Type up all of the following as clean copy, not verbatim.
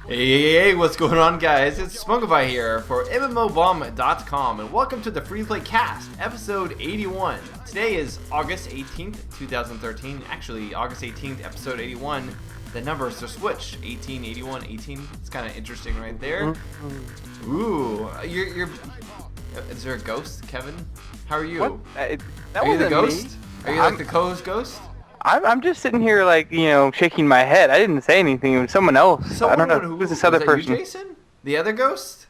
Hey, what's going on, guys? It's Spunkify here for MMOBomb.com, and welcome to the Free Play Cast, episode 81. Today is August 18th, 2013. Actually, August 18th, episode 81. The numbers are switched. 18, 81, 18. It's kind of interesting right there. Ooh, you're. Is there a ghost, Kevin? How are you? What? That are you the wasn't ghost? me. Are you like the co-host ghost? I'm just sitting here, like, shaking my head. I didn't say anything. It was someone else. I don't know. Who's this other person? You, Jason? The other ghost?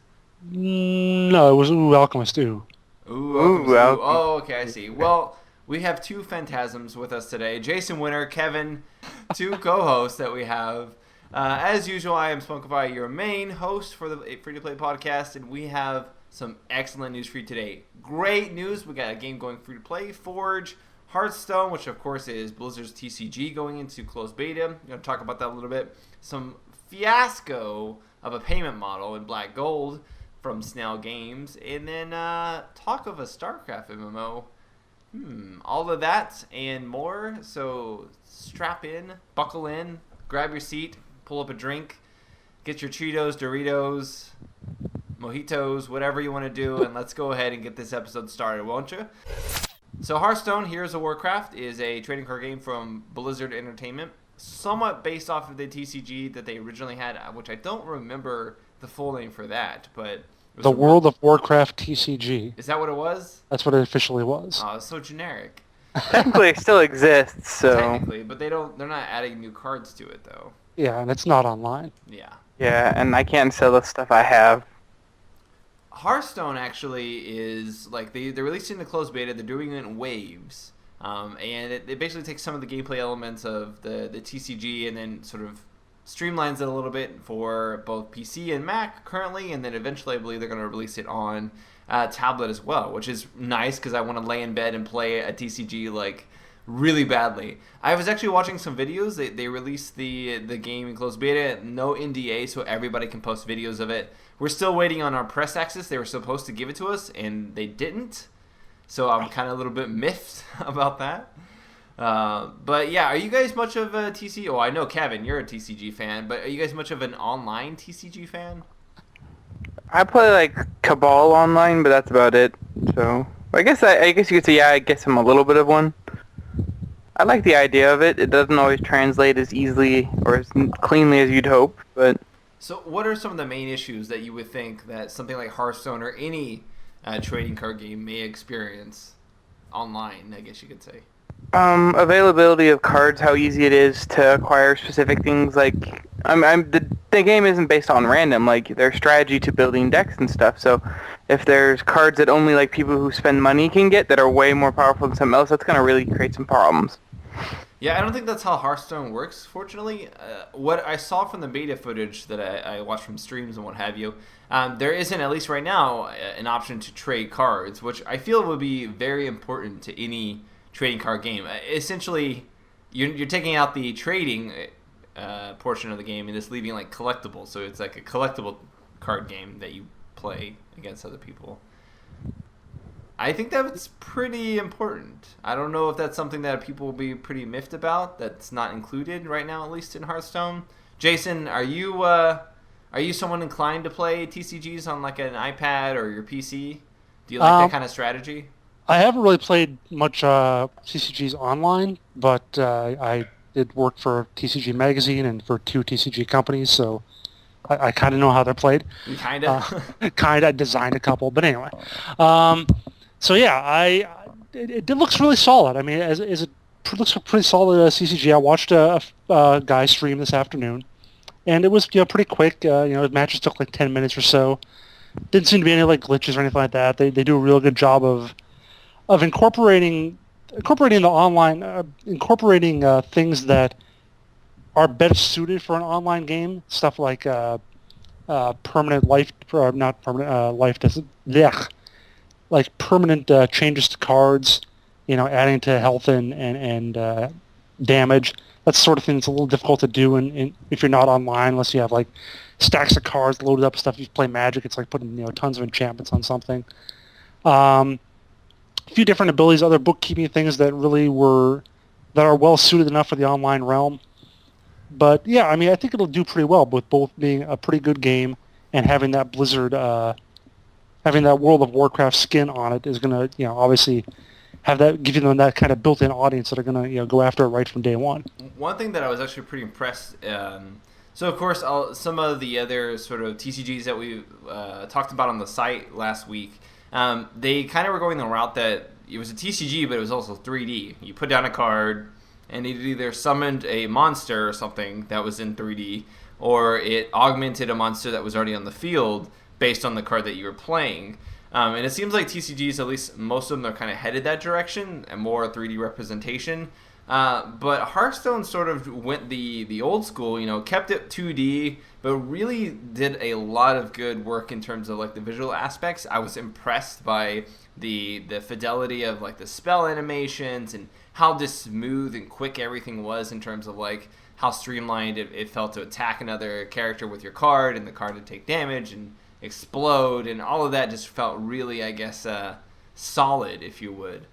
No, it was Alchemist. Ooh. Alchemist. Oh, okay, I see. Well, we have two phantasms with us today. Jason Winter, Kevin, two co-hosts that we have. As usual, I am Spunkify, your main host for the free-to-play podcast, and we have some excellent news for you today. Great news. We got a game going free-to-play, Forge, Hearthstone, which of course is Blizzard's TCG going into closed beta. I'm going to talk about that a little bit. Some fiasco of a payment model in Black Gold from Snail Games. And then talk of a Starcraft MMO. All of that and more. So strap in, buckle in, grab your seat, pull up a drink, get your Cheetos, Doritos, mojitos, whatever you want to do, and let's go ahead and get this episode started, won't you? So Hearthstone, Heroes of Warcraft, is a trading card game from Blizzard Entertainment, somewhat based off of the TCG that they originally had, which I don't remember the full name for that, but... It was the World of Warcraft TCG. Is that what it was? That's what it officially was. Oh, it's so generic. Technically, it still exists, so... Technically, but they're not adding new cards to it, though. Yeah, and it's not online. Yeah. Yeah, and I can't sell the stuff I have. Hearthstone actually is like they're releasing the closed beta. They're doing it in waves, and it basically takes some of the gameplay elements of the TCG and then sort of streamlines it a little bit for both PC and Mac currently, and then eventually I believe they're going to release it on tablet as well, which is nice because I want to lay in bed and play a TCG like really badly. I was actually watching some videos. They released the game in closed beta, no NDA, so everybody can post videos of it. We're still waiting on our press access. They were supposed to give it to us, and they didn't. So I'm kind of a little bit miffed about that. But yeah, are you guys much of a TCG? Oh, I know, Kevin, you're a TCG fan, but are you guys much of an online TCG fan? I play, like, Cabal online, but that's about it. So, I guess you could say, yeah, I guess I'm a little bit of one. I like the idea of it. It doesn't always translate as easily or as cleanly as you'd hope, but... So what are some of the main issues that you would think that something like Hearthstone or any trading card game may experience online, I guess you could say? Availability of cards, how easy it is to acquire specific things. Like, the game isn't based on random. Like, there's strategy to building decks and stuff. So, if there's cards that only like people who spend money can get that are way more powerful than something else, that's gonna really create some problems. Yeah, I don't think that's how Hearthstone works, fortunately. What I saw from the beta footage that I watched from streams and what have you, there isn't, at least right now, an option to trade cards, which I feel would be very important to any trading card game. Essentially, you're taking out the trading portion of the game and just leaving like collectibles, so it's like a collectible card game that you play against other people. I think that's pretty important. I don't know if that's something that people will be pretty miffed about. That's not included right now, at least in Hearthstone. Jason, are you someone inclined to play TCGs on like an iPad or your PC? Do you like that kind of strategy? I haven't really played much TCGs online, but I did work for TCG Magazine and for two TCG companies, so I kind of know how they're played. Kind of? Kind of. Designed a couple, but anyway. So yeah, it looks really solid. I mean, it looks a pretty solid CCG. I watched a guy stream this afternoon, and it was pretty quick. Matches took like 10 minutes or so. Didn't seem to be any like glitches or anything like that. They do a real good job of incorporating the online, incorporating things that are better suited for an online game. Stuff like permanent life, not permanent life. Like permanent changes to cards, adding to health and damage. That sort of thing that's a little difficult to do if you're not online, unless you have like stacks of cards loaded up stuff. If you play Magic, it's like putting tons of enchantments on something. A few different abilities, other bookkeeping things that are well suited enough for the online realm. But yeah, I mean, I think it'll do pretty well with both being a pretty good game and having that Blizzard, having that World of Warcraft skin on it is going to, obviously have that, give them that kind of built-in audience that are going to, go after it right from day one. One thing that I was actually pretty impressed. So of course, some of the other sort of TCGs that we talked about on the site last week, they kind of were going the route that it was a TCG, but it was also 3D. You put down a card, and it either summoned a monster or something that was in 3D, or it augmented a monster that was already on the field based on the card that you were playing. And it seems like TCGs, at least most of them, are kind of headed that direction, and more 3D representation. But Hearthstone sort of went the old school, kept it 2D, but really did a lot of good work in terms of like the visual aspects. I was impressed by the fidelity of like the spell animations and how just smooth and quick everything was in terms of like how streamlined it felt to attack another character with your card and the card to take damage and explode, and all of that just felt really, I guess, solid, if you would.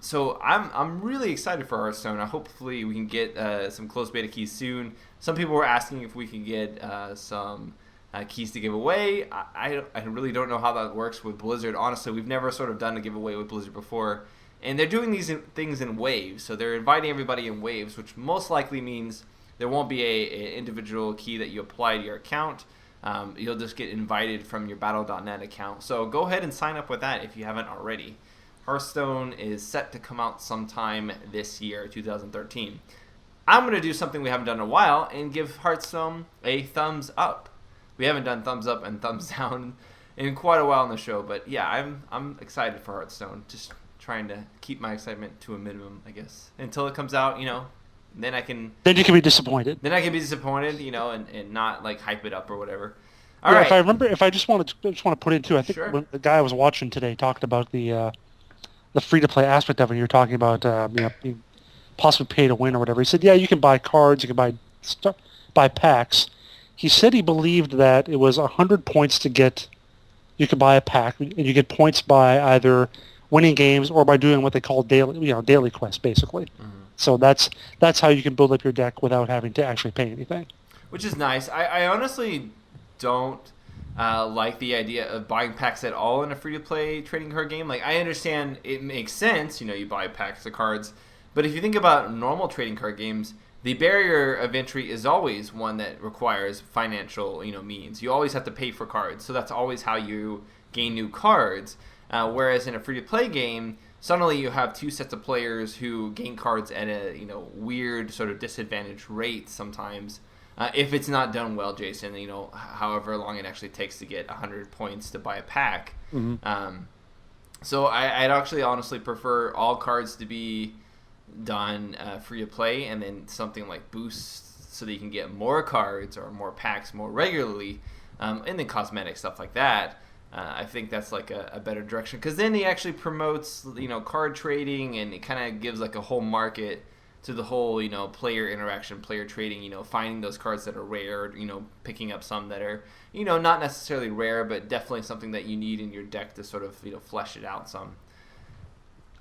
So I'm really excited for Hearthstone. Hopefully we can get some closed beta keys soon. Some people were asking if we can get some keys to give away. I really don't know how that works with Blizzard. Honestly, we've never sort of done a giveaway with Blizzard before. And they're doing these things in waves. So they're inviting everybody in waves, which most likely means there won't be a individual key that you apply to your account. You'll just get invited from your Battle.net account. So go ahead and sign up with that if you haven't already. Hearthstone is set to come out sometime this year, 2013. I'm going to do something we haven't done in a while and give Hearthstone a thumbs up. We haven't done thumbs up and thumbs down in quite a while on the show, but yeah, I'm excited for Hearthstone. Just trying to keep my excitement to a minimum, I guess, until it comes out. Then I can. Then you can be disappointed. Then I can be disappointed, and not like hype it up or whatever. All right. If I just want to put in too, I think Sure. when the guy I was watching today talked about the free-to-play aspect of it. You're talking about being possibly pay to win or whatever. He said, yeah, you can buy cards, you can buy packs. He said he believed that it was 100 points to get. You could buy a pack, and you get points by either winning games or by doing what they call daily quests, basically. Mm-hmm. So that's how you can build up your deck without having to actually pay anything. Which is nice. I honestly don't like the idea of buying packs at all in a free-to-play trading card game. Like, I understand it makes sense, you buy packs of cards. But if you think about normal trading card games, the barrier of entry is always one that requires financial, means. You always have to pay for cards. So that's always how you gain new cards. Whereas in a free-to-play game, suddenly you have two sets of players who gain cards at a weird sort of disadvantaged rate sometimes. If it's not done well, Jason, however long it actually takes to get 100 points to buy a pack. Mm-hmm. So I'd actually honestly prefer all cards to be done free to play, and then something like boosts so that you can get more cards or more packs more regularly, and then cosmetic stuff like that. I think that's like a better direction, because then he actually promotes card trading, and it kind of gives like a whole market to the whole player interaction, player trading, finding those cards that are rare, picking up some that are not necessarily rare, but definitely something that you need in your deck to sort of flesh it out some.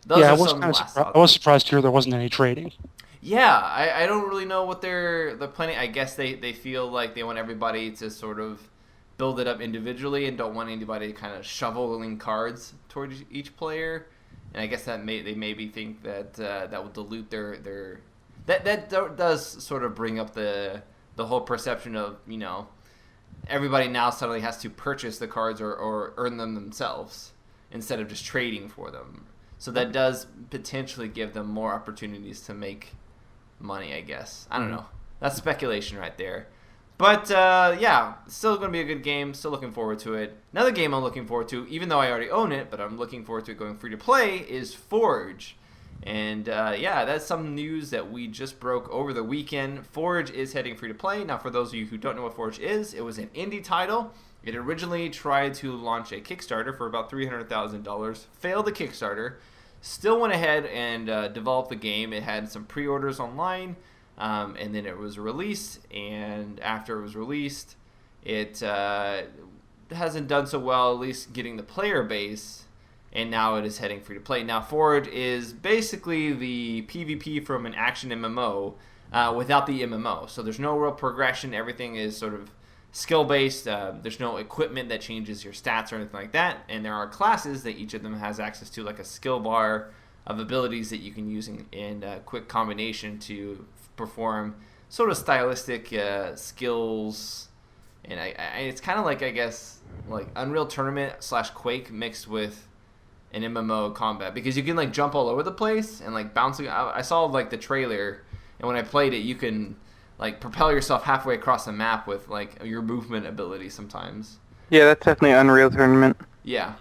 I was surprised to hear there wasn't any trading. Yeah, I don't really know what they're planning. I guess they feel like they want everybody to sort of build it up individually and don't want anybody kind of shoveling cards towards each player. And I guess they maybe think that that will dilute their that does sort of bring up the whole perception of everybody now suddenly has to purchase the cards or earn them themselves instead of just trading for them. So that does potentially give them more opportunities to make money, I guess. I don't know. That's speculation right there. But, still going to be a good game. Still looking forward to it. Another game I'm looking forward to, even though I already own it, but I'm looking forward to it going free to play, is Forge. And, that's some news that we just broke over the weekend. Forge is heading free to play. Now, for those of you who don't know what Forge is, it was an indie title. It originally tried to launch a Kickstarter for about $300,000. Failed the Kickstarter. Still went ahead and developed the game. It had some pre-orders online. And then it was released, and after it was released, it hasn't done so well, at least getting the player base, and now it is heading free to play. Now, Forge is basically the PvP from an action MMO, without the MMO. So there's no real progression. Everything is sort of skill-based. There's no equipment that changes your stats or anything like that. And there are classes that each of them has access to, like a skill bar of abilities that you can use in quick combination to perform sort of stylistic skills. And it's kind of like, I guess, like Unreal Tournament / Quake mixed with an MMO combat, because you can like jump all over the place and like bouncing. I saw like the trailer, and when I played it, you can like propel yourself halfway across the map with like your movement ability sometimes. Yeah, that's definitely Unreal Tournament. Yeah.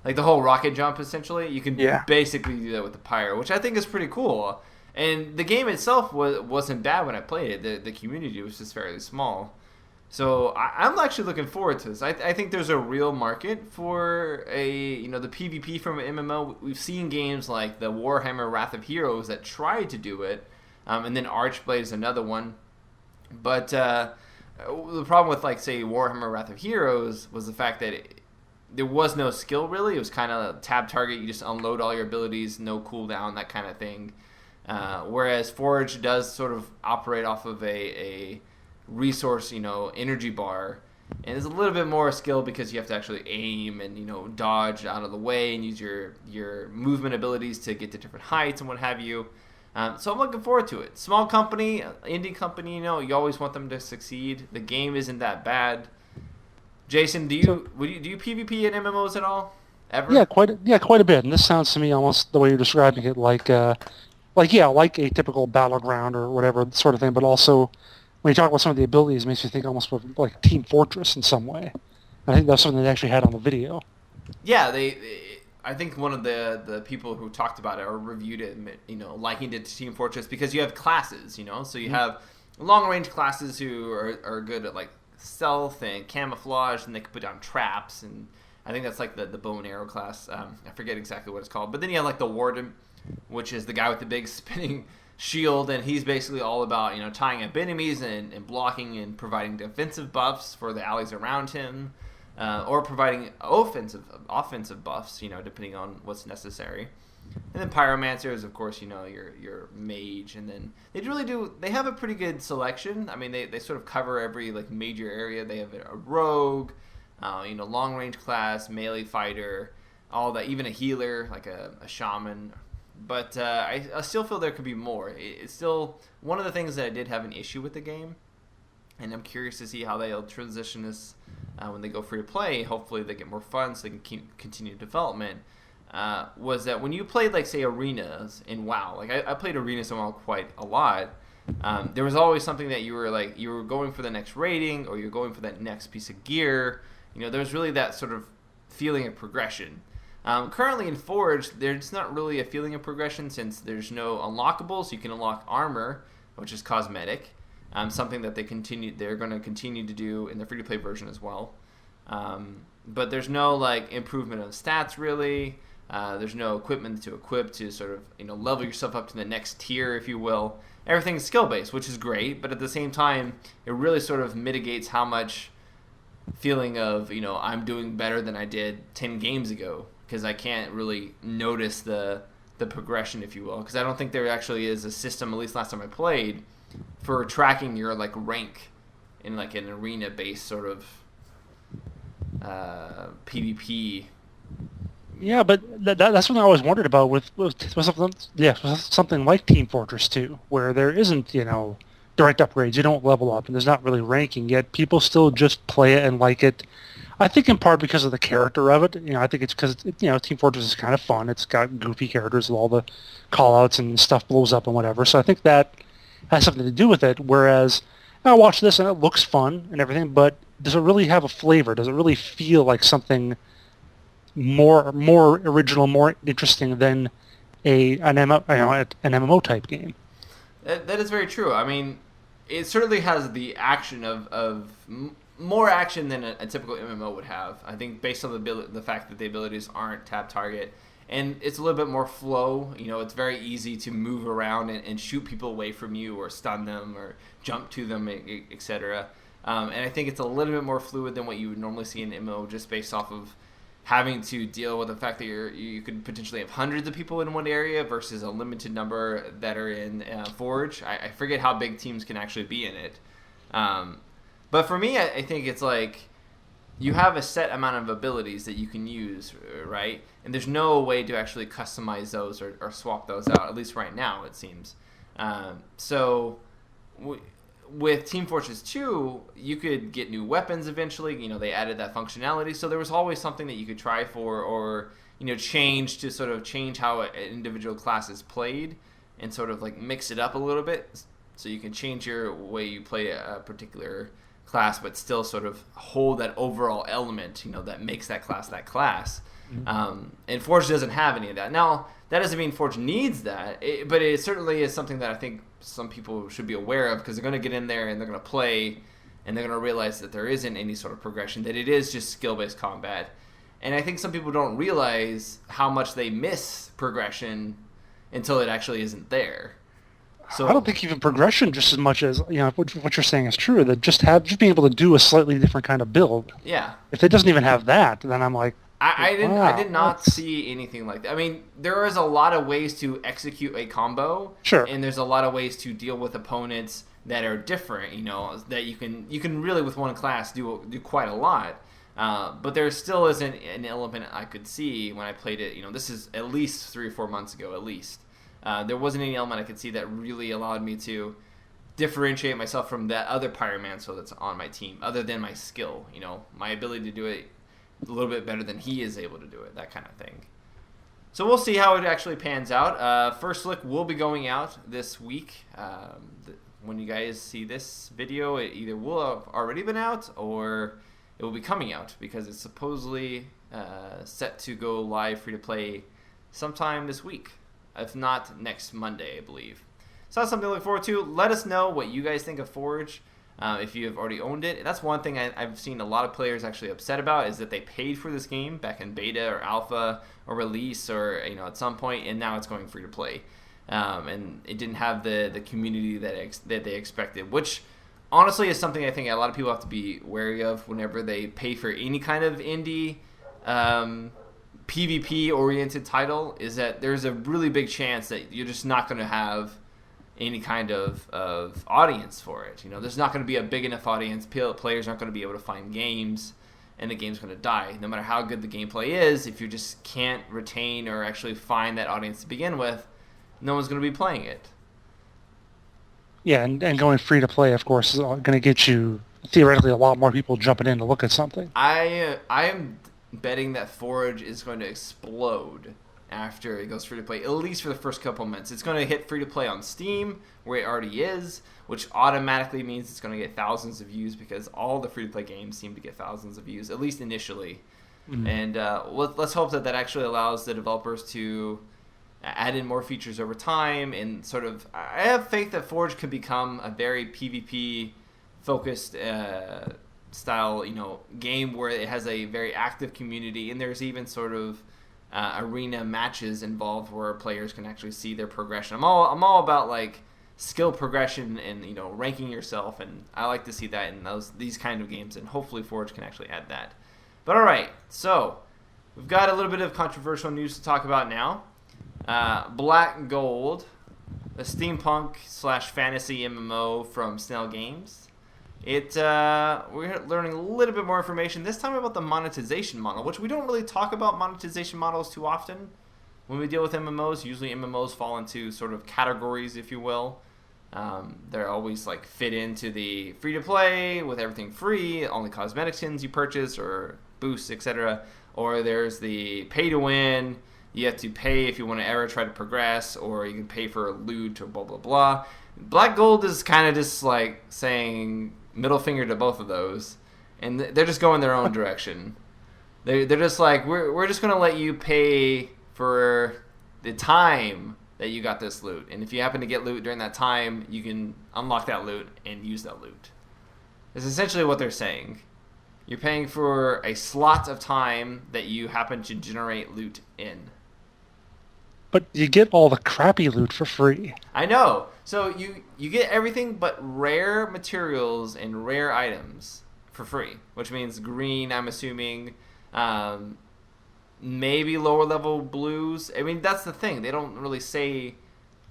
Like the whole rocket jump, essentially, you can basically do that with the pyro, which I think is pretty cool. And the game itself wasn't bad when I played it. The community was just fairly small. So I'm actually looking forward to this. I think there's a real market for the PvP from an MMO. We've seen games like the Warhammer Wrath of Heroes that tried to do it, and then Archblade is another one. But the problem with, like, say, Warhammer Wrath of Heroes was the fact that there was no skill, really. It was kind of tab target. You just unload all your abilities, no cooldown, that kind of thing. Whereas Forge does sort of operate off of a resource, energy bar. And there's a little bit more skill because you have to actually aim and, dodge out of the way and use your movement abilities to get to different heights and what have you. So I'm looking forward to it. Small company, indie company, you always want them to succeed. The game isn't that bad. Jason, do you PvP in MMOs at all? Ever? Yeah, quite a bit. And this sounds to me almost the way you're describing it, like a typical battleground or whatever sort of thing. But also, when you talk about some of the abilities, it makes you think almost of like Team Fortress in some way. And I think that's something they actually had on the video. Yeah, I think one of the people who talked about it or reviewed it, likened it to Team Fortress because you have classes, so you have long range classes who are good at like stealth and camouflage, and they can put down traps, and I think that's like the bow and arrow class. I forget exactly what it's called, but then you have like the Warden, which is the guy with the big spinning shield, and he's basically all about tying up enemies and blocking and providing defensive buffs for the allies around him. Or providing offensive buffs, depending on what's necessary. And then Pyromancer is, of course, your mage. And then they have a pretty good selection. I mean, they sort of cover every like major area. They have a rogue, long range class, melee fighter, all that, even a healer, like a shaman. But I still feel there could be more. It's still one of the things that I did have an issue with the game. And I'm curious to see how they'll transition this when they go free to play. Hopefully they get more fun so they can continue development. Was that when you played, like, say, arenas in WoW, like I played arenas in WoW quite a lot, there was always something that you were going for the next rating or you're going for that next piece of gear. There's really that sort of feeling of progression. Currently in Forge, there's not really a feeling of progression since there's no unlockables. You can unlock armor, which is cosmetic. Something that they're going to continue to do in the free-to-play version as well. But there's no like improvement of stats really. There's no equipment to equip to sort of level yourself up to the next tier, if you will. Everything's skill-based, which is great, but at the same time, it really sort of mitigates how much feeling of I'm doing better than I did 10 games ago, because I can't really notice the progression, if you will, because I don't think there actually is a system, at least last time I played, for tracking your like rank in like an arena based sort of PvP. Yeah, but that's something I always wondered about with something like Team Fortress 2, where there isn't direct upgrades. You don't level up, and there's not really ranking yet. People still just play it and like it. I think in part because of the character of it. I think it's because Team Fortress is kind of fun. It's got goofy characters with all the call-outs and stuff blows up and whatever. So I think that has something to do with it, whereas I watch this and it looks fun and everything, but does it really have a flavor? Does it really feel like something more original, more interesting than an MMO type game? That is very true. I mean, it certainly has the action of more action than a typical MMO would have. I think based on the fact that the abilities aren't tab target. And it's a little bit more flow. It's very easy to move around and shoot people away from you or stun them or jump to them, etc. And I think it's a little bit more fluid than what you would normally see in MMO just based off of having to deal with the fact that you could potentially have hundreds of people in one area versus a limited number that are in Forge. I forget how big teams can actually be in it. But for me, I think it's like you have a set amount of abilities that you can use, right? And there's no way to actually customize those or swap those out, at least right now, it seems. With Team Fortress 2, you could get new weapons eventually. You know, they added that functionality. So there was always something that you could try for or, you know, change to sort of change how an individual class is played and sort of like mix it up a little bit. So you can change your way you play a particular class, but still sort of hold that overall element, you know, that makes that class that class. And Forge doesn't have any of that. Now, that doesn't mean Forge needs that, but it certainly is something that I think some people should be aware of because they're going to get in there and they're going to play and they're going to realize that there isn't any sort of progression, that it is just skill-based combat. And I think some people don't realize how much they miss progression until it actually isn't there. So I don't think even progression just as much as, you know, what you're saying is true, that just being able to do a slightly different kind of build. Yeah. If it doesn't even have that, then I'm like, I did not see anything like that. I mean, there is a lot of ways to execute a combo. Sure. And there's a lot of ways to deal with opponents that are different, you know, that you can really with one class do quite a lot. But there still isn't an element I could see when I played it. You know, this is at least 3 or 4 months ago, at least. There wasn't any element I could see that really allowed me to differentiate myself from that other pyromancer that's on my team, other than my skill, you know, my ability to do it a little bit better than he is able to do it, that kind of thing. So we'll see how it actually pans out. First look will be going out this week. When you guys see this video, it either will have already been out or it will be coming out because it's supposedly set to go live free-to-play sometime this week, if not next Monday, I believe. So that's something to look forward to. Let us know what you guys think of Forge. If you have already owned it. That's one thing I've seen a lot of players actually upset about, is that they paid for this game back in beta or alpha or release or, you know, at some point, and now it's going free to play. And it didn't have the community that they expected, which honestly is something I think a lot of people have to be wary of whenever they pay for any kind of indie PvP-oriented title, is that there's a really big chance that you're just not going to have any kind of audience for it. You know, there's not going to be a big enough audience. Players aren't going to be able to find games, and the game's going to die. No matter how good the gameplay is, if you just can't retain or actually find that audience to begin with, no one's going to be playing it. Yeah, and going free to play, of course, is going to get you theoretically a lot more people jumping in to look at something. I am betting that Forge is going to explode after it goes free to play, at least for the first couple months. It's going to hit free to play on Steam, where it already is, which automatically means it's going to get thousands of views because all the free to play games seem to get thousands of views, at least initially. Mm-hmm. And let's hope that actually allows the developers to add in more features over time. And sort of, I have faith that Forge could become a very PvP focused style, you know, game where it has a very active community, and there's even sort of arena matches involved where players can actually see their progression. I'm all about like skill progression and, you know, ranking yourself, and I like to see that in these kind of games, and hopefully Forge can actually add that. But all right, so we've got a little bit of controversial news to talk about now. Black Gold, a steampunk / fantasy MMO from Snail Games. We're learning a little bit more information, this time about the monetization model, which we don't really talk about monetization models too often when we deal with MMOs. Usually MMOs fall into sort of categories, if you will. They're always like fit into the free-to-play with everything free, only cosmetic skins you purchase or boosts, etc. Or there's the pay-to-win, you have to pay if you want to ever try to progress, or you can pay for loot or blah, blah, blah. Black Gold is kind of just like saying middle finger to both of those, and they're just going their own direction. They're just like, we're just going to let you pay for the time that you got this loot, and if you happen to get loot during that time, you can unlock that loot and use that loot. That's essentially what they're saying. You're paying for a slot of time that you happen to generate loot in. But you get all the crappy loot for free. I know. So you get everything but rare materials and rare items for free, which means green, I'm assuming, maybe lower level blues. I mean, that's the thing. They don't really say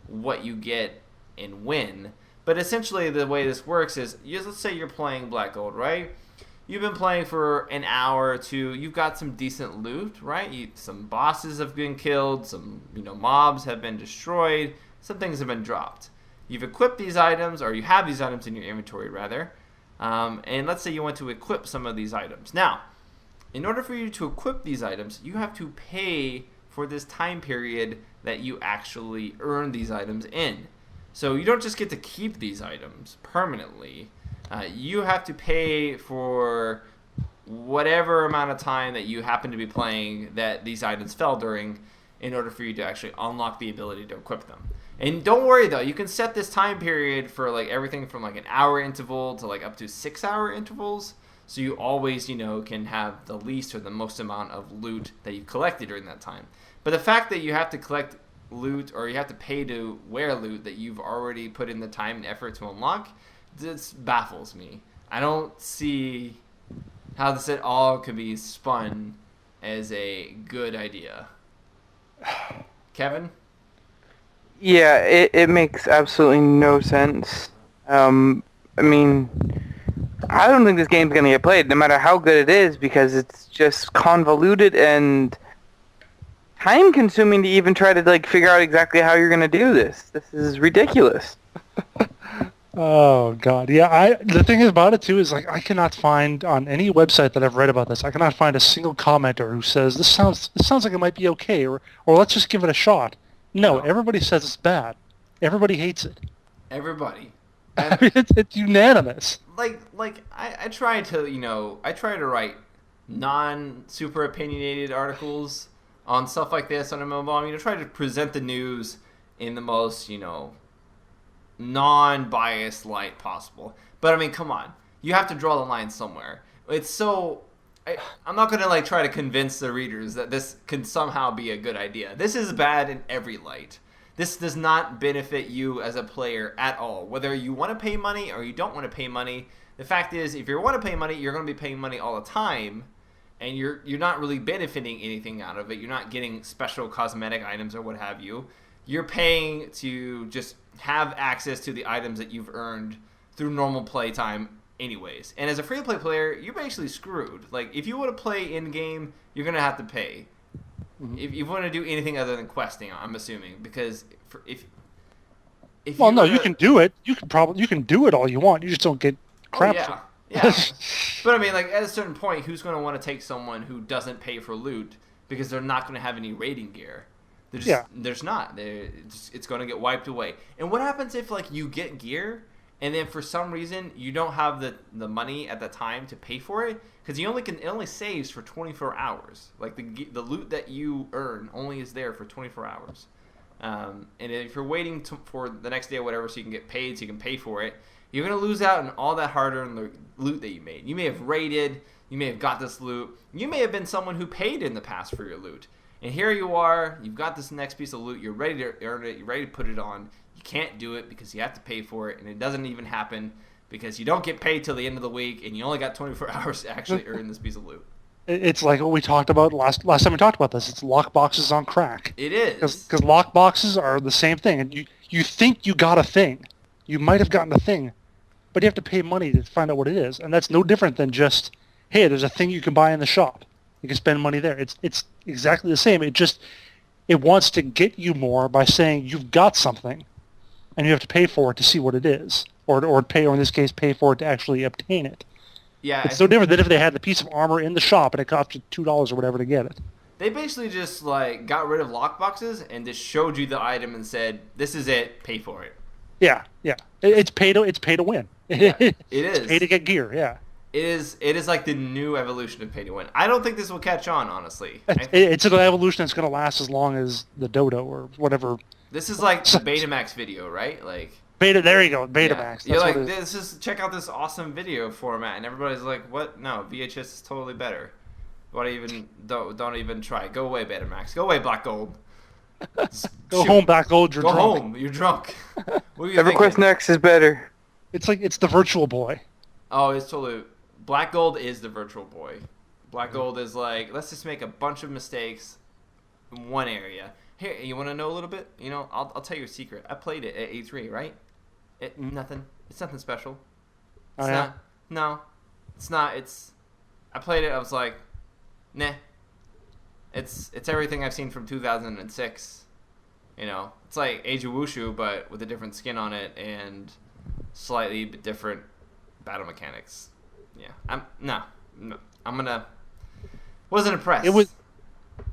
what you get and when. But essentially, the way this works is, let's say you're playing Black Gold, right? You've been playing for an hour or two. You've got some decent loot, right? Some bosses have been killed. Some mobs have been destroyed. Some things have been dropped. You've equipped these items, or you have these items in your inventory, rather. And let's say you want to equip some of these items. Now, in order for you to equip these items, you have to pay for this time period that you actually earn these items in. So you don't just get to keep these items permanently. You have to pay for whatever amount of time that you happen to be playing that these items fell during in order for you to actually unlock the ability to equip them. And don't worry though, you can set this time period for like everything from like an hour interval to like up to 6 hour intervals. So you always, can have the least or the most amount of loot that you collected during that time. But the fact that you have to collect loot or you have to pay to wear loot that you've already put in the time and effort to unlock, this baffles me. I don't see how this at all could be spun as a good idea. Kevin? Yeah, it makes absolutely no sense. I mean, I don't think this game's going to get played, no matter how good it is, because it's just convoluted and time-consuming to even try to figure out exactly how you're going to do this. This is ridiculous. Oh God, yeah. The thing about it too is I cannot find on any website that I've read about this. I cannot find a single commenter who says this sounds like it might be okay, or let's just give it a shot. No, everybody says it's bad. Everybody hates it. Everybody. I mean, it's unanimous. I try to write non-super opinionated articles on stuff like this on MMOBomb. Try to present the news in the most non-biased light possible. But I mean, come on, you have to draw the line somewhere. It's so. I'm not gonna try to convince the readers that this can somehow be a good idea. This is bad in every light. This does not benefit you as a player at all. Whether you want to pay money or you don't want to pay money, the fact is, if you want to pay money, you're going to be paying money all the time, and you're not really benefiting anything out of it. You're not getting special cosmetic items or what have you. You're paying to just have access to the items that you've earned through normal playtime anyways. And as a free-to-play player, you're basically screwed. If you want to play in-game, you're going to have to pay. Mm-hmm. If you want to do anything other than questing, I'm assuming, because if you can do it. You can do it all you want. You just don't get crap. Oh, yeah. But I mean, at a certain point, who's going to want to take someone who doesn't pay for loot because they're not going to have any raiding gear? There's not. It's going to get wiped away. And what happens if you get gear and then for some reason you don't have the money at the time to pay for it? Because it only saves for 24 hours. The loot that you earn only is there for 24 hours. And if you're waiting for the next day or whatever so you can get paid, so you can pay for it, you're going to lose out on all that hard-earned loot that you made. You may have raided. You may have got this loot. You may have been someone who paid in the past for your loot. And here you are. You've got this next piece of loot. You're ready to earn it. You're ready to put it on. You can't do it because you have to pay for it. And it doesn't even happen because you don't get paid till the end of the week. And you only got 24 hours to actually earn this piece of loot. It's like what we talked about last time we talked about this. It's lockboxes on crack. It is. Because lockboxes are the same thing. And you think you got a thing. You might have gotten a thing. But you have to pay money to find out what it is. And that's no different than just, hey, there's a thing you can buy in the shop. You can spend money there. It's exactly the same. It wants to get you more by saying you've got something, and you have to pay for it to see what it is, or in this case, pay for it to actually obtain it. Yeah, it's no different than if they had the piece of armor in the shop and it cost you $2 or whatever to get it. They basically just got rid of lockboxes and just showed you the item and said, "This is it. Pay for it." Yeah. It's pay to win. Yeah, it is. It's pay to get gear. Yeah. It is like the new evolution of pay to win. I don't think this will catch on, honestly. It's an evolution that's going to last as long as the Dodo or whatever. This is like the Betamax video, right? Beta. There you go, Betamax. Yeah. You're this is check out this awesome video format, and everybody's like, "What? No, VHS is totally better. Don't even try. Go away, Betamax. Go away, Black Gold. Go home, Black Gold. You're drunk. Go home. You're drunk. What are you EverQuest thinking? Next is better. It's the Virtual Boy. Oh, it's totally. Black Gold is the Virtual Boy. Black Gold is like, let's just make a bunch of mistakes in one area. Here, you want to know a little bit? You know, I'll tell you a secret. I played it at E3, right? Nothing. It's nothing special. It's not. No, it's not. I played it. I was like, nah. It's everything I've seen from 2006. You know, it's like Age of Wushu, but with a different skin on it and slightly different battle mechanics. Yeah, wasn't impressed. It was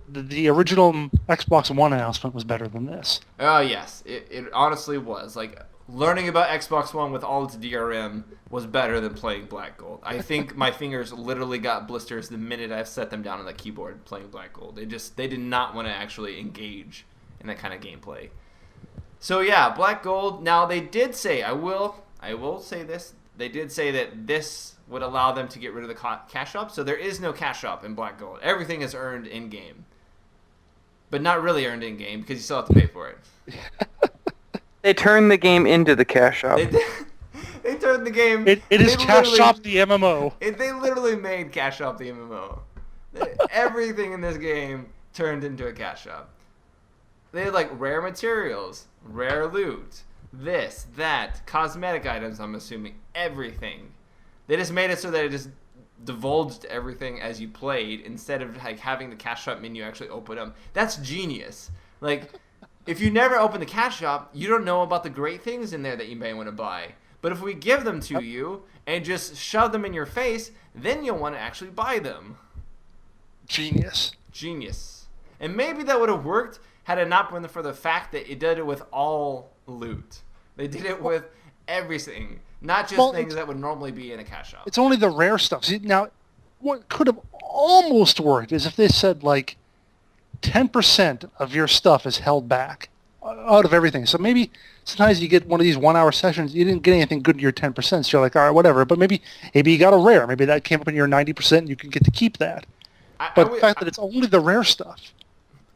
the original Xbox One announcement was better than this. Oh yes, it honestly was. Like learning about Xbox One with all its DRM was better than playing Black Gold. I think my fingers literally got blisters the minute I set them down on the keyboard playing Black Gold. They did not want to actually engage in that kind of gameplay. So yeah, Black Gold. Now they did say, I will say this. They did say that this would allow them to get rid of the cash shop. So there is no cash shop in Black Gold. Everything is earned in game, but not really earned in game because you still have to pay for it. They turned the game into the cash shop. They turned the game. It is Cash Shop the MMO. They literally made Cash Shop the MMO. Everything in this game turned into a cash shop. They had like rare materials, rare loot, this, that, cosmetic items, I'm assuming, everything. They just made it so that it just divulged everything as you played instead of like having the cash shop menu actually open up. That's genius. Like, if you never open the cash shop, you don't know about the great things in there that you may want to buy. But if we give them to you and just shove them in your face, then you'll want to actually buy them. Genius. And maybe that would have worked had it not been for the fact that it did it with all loot. They did it with everything, not just things that would normally be in a cash shop. It's only the rare stuff. See, now, what could have almost worked is if they said, like, 10% of your stuff is held back out of everything. So maybe sometimes you get one of these 1-hour sessions, you didn't get anything good in your 10%, so you're like, all right, whatever. But maybe you got a rare. Maybe that came up in your 90% and you can get to keep that. But the fact that it's only the rare stuff.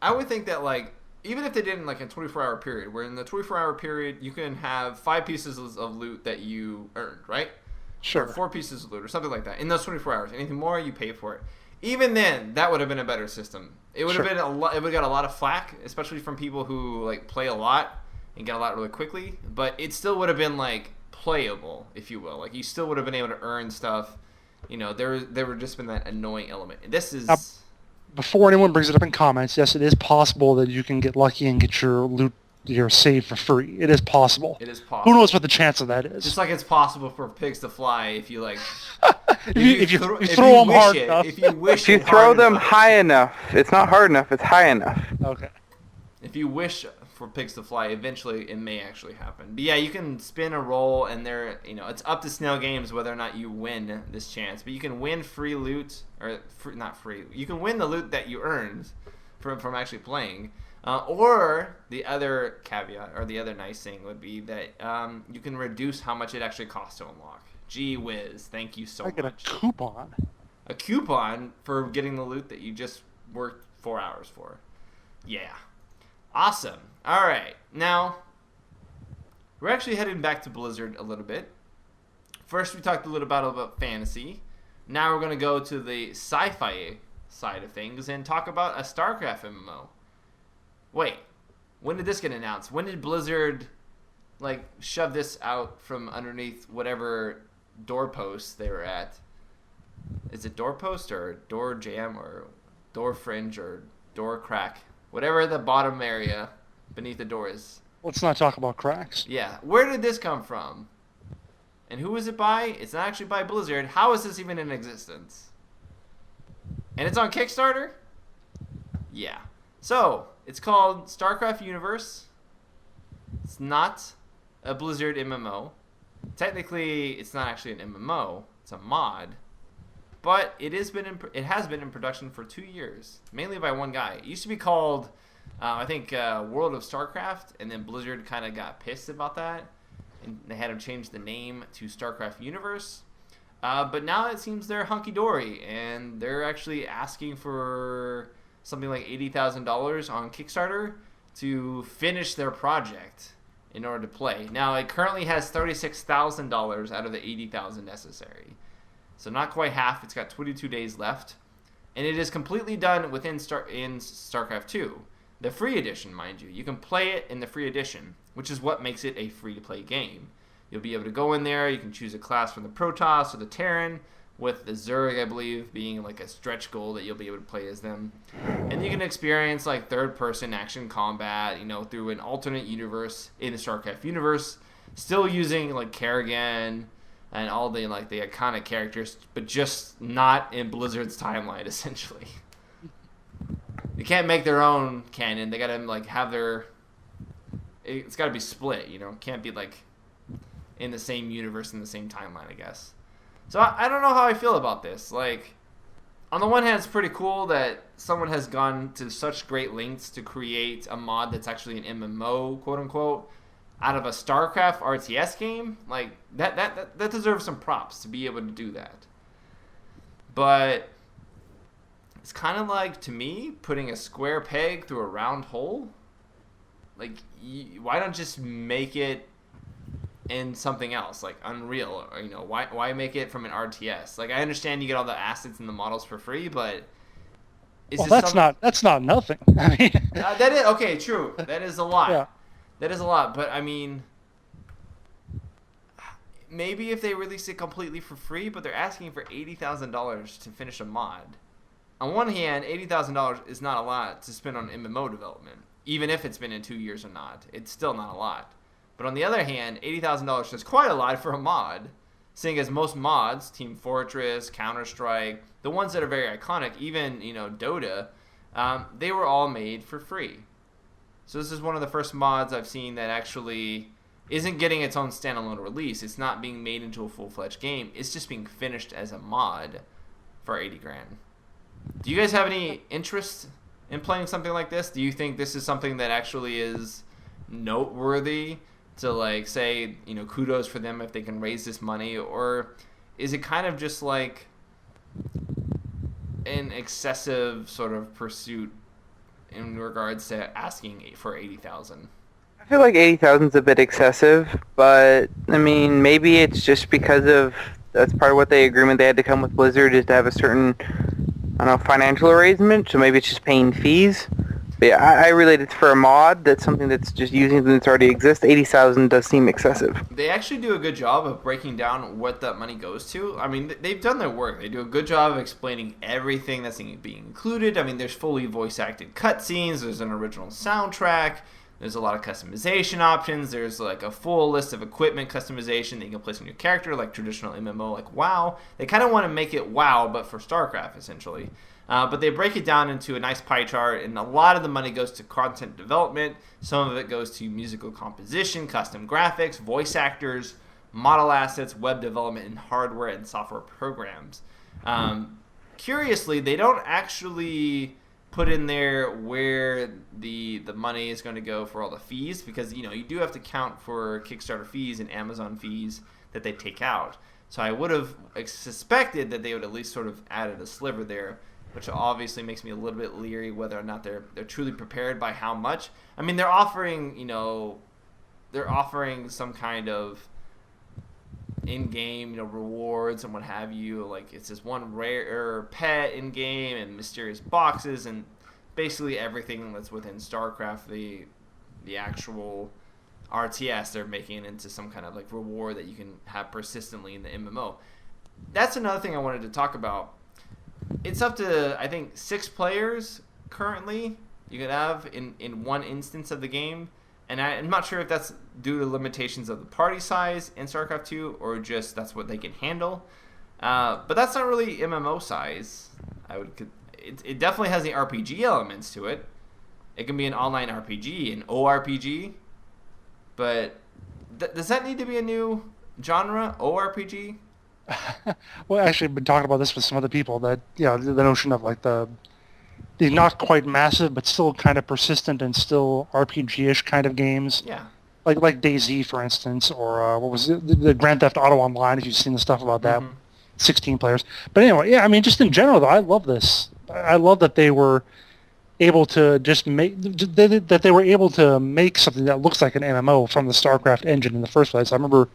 I would think that, like, even if they did in like a 24-hour period, where in the 24-hour period you can have 5 pieces of loot that you earned, right? Sure. Or 4 pieces of loot or something like that. In those 24 hours. Anything more, you pay for it. Even then, that would have been a better system. It would have been it would have got a lot of flack, especially from people who like play a lot and get a lot really quickly. But it still would have been like playable, if you will. Like you still would have been able to earn stuff. You know, there would just been that annoying element. And this is before anyone brings it up in comments, yes, it is possible that you can get lucky and get your loot, your save for free. It is possible. It is possible. Who knows what the chance of that is? Just like it's possible for pigs to fly if you like. if you throw them hard enough. If you throw them high enough, it's not hard enough. It's high enough. Okay. If you wish for pigs to fly, eventually it may actually happen. But yeah, you can spin a roll, and it's up to Snail Games whether or not you win this chance. But you can win free loot, or not free. You can win the loot that you earned from actually playing. Or the other caveat, or the other nice thing would be that you can reduce how much it actually costs to unlock. Gee whiz, thank you so much. I get a coupon. A coupon for getting the loot that you just worked 4 hours for. Yeah. Awesome. All right. Now, we're actually heading back to Blizzard a little bit. First, we talked a little about fantasy. Now we're going to go to the sci-fi side of things and talk about a Starcraft MMO. Wait, when did this get announced? When did Blizzard shove this out from underneath whatever doorpost they were at? Is it doorpost or door jam or door fringe or door crack? Whatever the bottom area beneath the door is. Let's not talk about cracks. Yeah, where did this come from? And who is it by? It's not actually by Blizzard. How is this even in existence? And it's on Kickstarter? Yeah. So, it's called Starcraft Universe. It's not a Blizzard MMO. Technically, it's not actually an MMO. It's a mod. But it has been in production for 2 years, mainly by one guy. It used to be called, I think, World of Starcraft, and then Blizzard kind of got pissed about that, and they had to change the name to Starcraft Universe. But now it seems they're hunky-dory, and they're actually asking for something like $80,000 on Kickstarter to finish their project in order to play. Now, it currently has $36,000 out of the $80,000 necessary. So not quite half. It's got 22 days left. And it is completely done within in StarCraft 2. The free edition, mind you. You can play it in the free edition, which is what makes it a free-to-play game. You'll be able to go in there. You can choose a class from the Protoss or the Terran, with the Zerg, I believe, being like a stretch goal that you'll be able to play as them. And you can experience like third-person action combat, through an alternate universe in the StarCraft universe, still using like Kerrigan and all the the iconic characters, but just not in Blizzard's timeline, essentially. They can't make their own canon. They gotta have their. It's gotta be split, Can't be in the same universe in the same timeline, I guess. So I don't know how I feel about this. On the one hand, it's pretty cool that someone has gone to such great lengths to create a mod that's actually an MMO, quote unquote, out of a StarCraft RTS game. That deserves some props to be able to do that. But it's kind of to me, putting a square peg through a round hole. Why don't just make it in something else, like Unreal, or why make it from an RTS? I understand you get all the assets and the models for free, but that's not nothing. I mean, that is okay. True, that is a lot. Yeah. That is a lot, but I mean, maybe if they release it completely for free, but they're asking for $80,000 to finish a mod. On one hand, $80,000 is not a lot to spend on MMO development, even if it's been in 2 years or not. It's still not a lot. But on the other hand, $80,000 is quite a lot for a mod, seeing as most mods, Team Fortress, Counter-Strike, the ones that are very iconic, even Dota, they were all made for free. So this is one of the first mods I've seen that actually isn't getting its own standalone release. It's not being made into a full-fledged game. It's just being finished as a mod for $80,000. Do you guys have any interest in playing something like this? Do you think this is something that actually is noteworthy to say, kudos for them if they can raise this money, or is it kind of just an excessive sort of pursuit in regards to asking for $80,000? I feel like 80,000 is a bit excessive, but I mean, maybe it's just because that's part of what the agreement they had to come with Blizzard is to have a certain, financial arrangement. So maybe it's just paying fees. But yeah, I relate it for a mod. That's something that's just using something that's already exists. 80,000 does seem excessive. They actually do a good job of breaking down what that money goes to. I mean, they've done their work. They do a good job of explaining everything that's being included. I mean, there's fully voice-acted cutscenes. There's an original soundtrack. There's a lot of customization options. There's a full list of equipment customization that you can place on your character, like traditional MMO, like WoW. They kind of want to make it WoW, but for StarCraft, essentially. But they break it down into a nice pie chart, and a lot of the money goes to content development. Some of it goes to musical composition, custom graphics, voice actors, model assets, web development, and hardware and software programs. Curiously, they don't actually put in there where the money is going to go for all the fees, because you do have to count for Kickstarter fees and Amazon fees that they take out. So I would have suspected that they would at least sort of added a sliver there, which obviously makes me a little bit leery whether or not they're truly prepared by how much. I mean, they're offering some kind of in-game, rewards and what have you. Like, it's this one rare pet in-game and mysterious boxes and basically everything that's within StarCraft, the actual RTS, they're making it into some kind of reward that you can have persistently in the MMO. That's another thing I wanted to talk about. It's up to, I think, 6 players currently you could have in one instance of the game. And I'm not sure if that's due to limitations of the party size in StarCraft 2 or just that's what they can handle. But that's not really MMO size. It definitely has the RPG elements to it. It can be an online RPG, an ORPG. But does that need to be a new genre, ORPG? Well, actually, I've been talking about this with some other people, that the notion of the not quite massive but still kind of persistent and still RPG-ish kind of games. Yeah. Like DayZ, for instance, or what was it? The Grand Theft Auto Online, if you've seen the stuff about that. Mm-hmm. 16 players. But anyway, yeah, I mean, just in general, though, I love this. I love that they were able to that they were able to make something that looks like an MMO from the StarCraft engine in the first place. I remember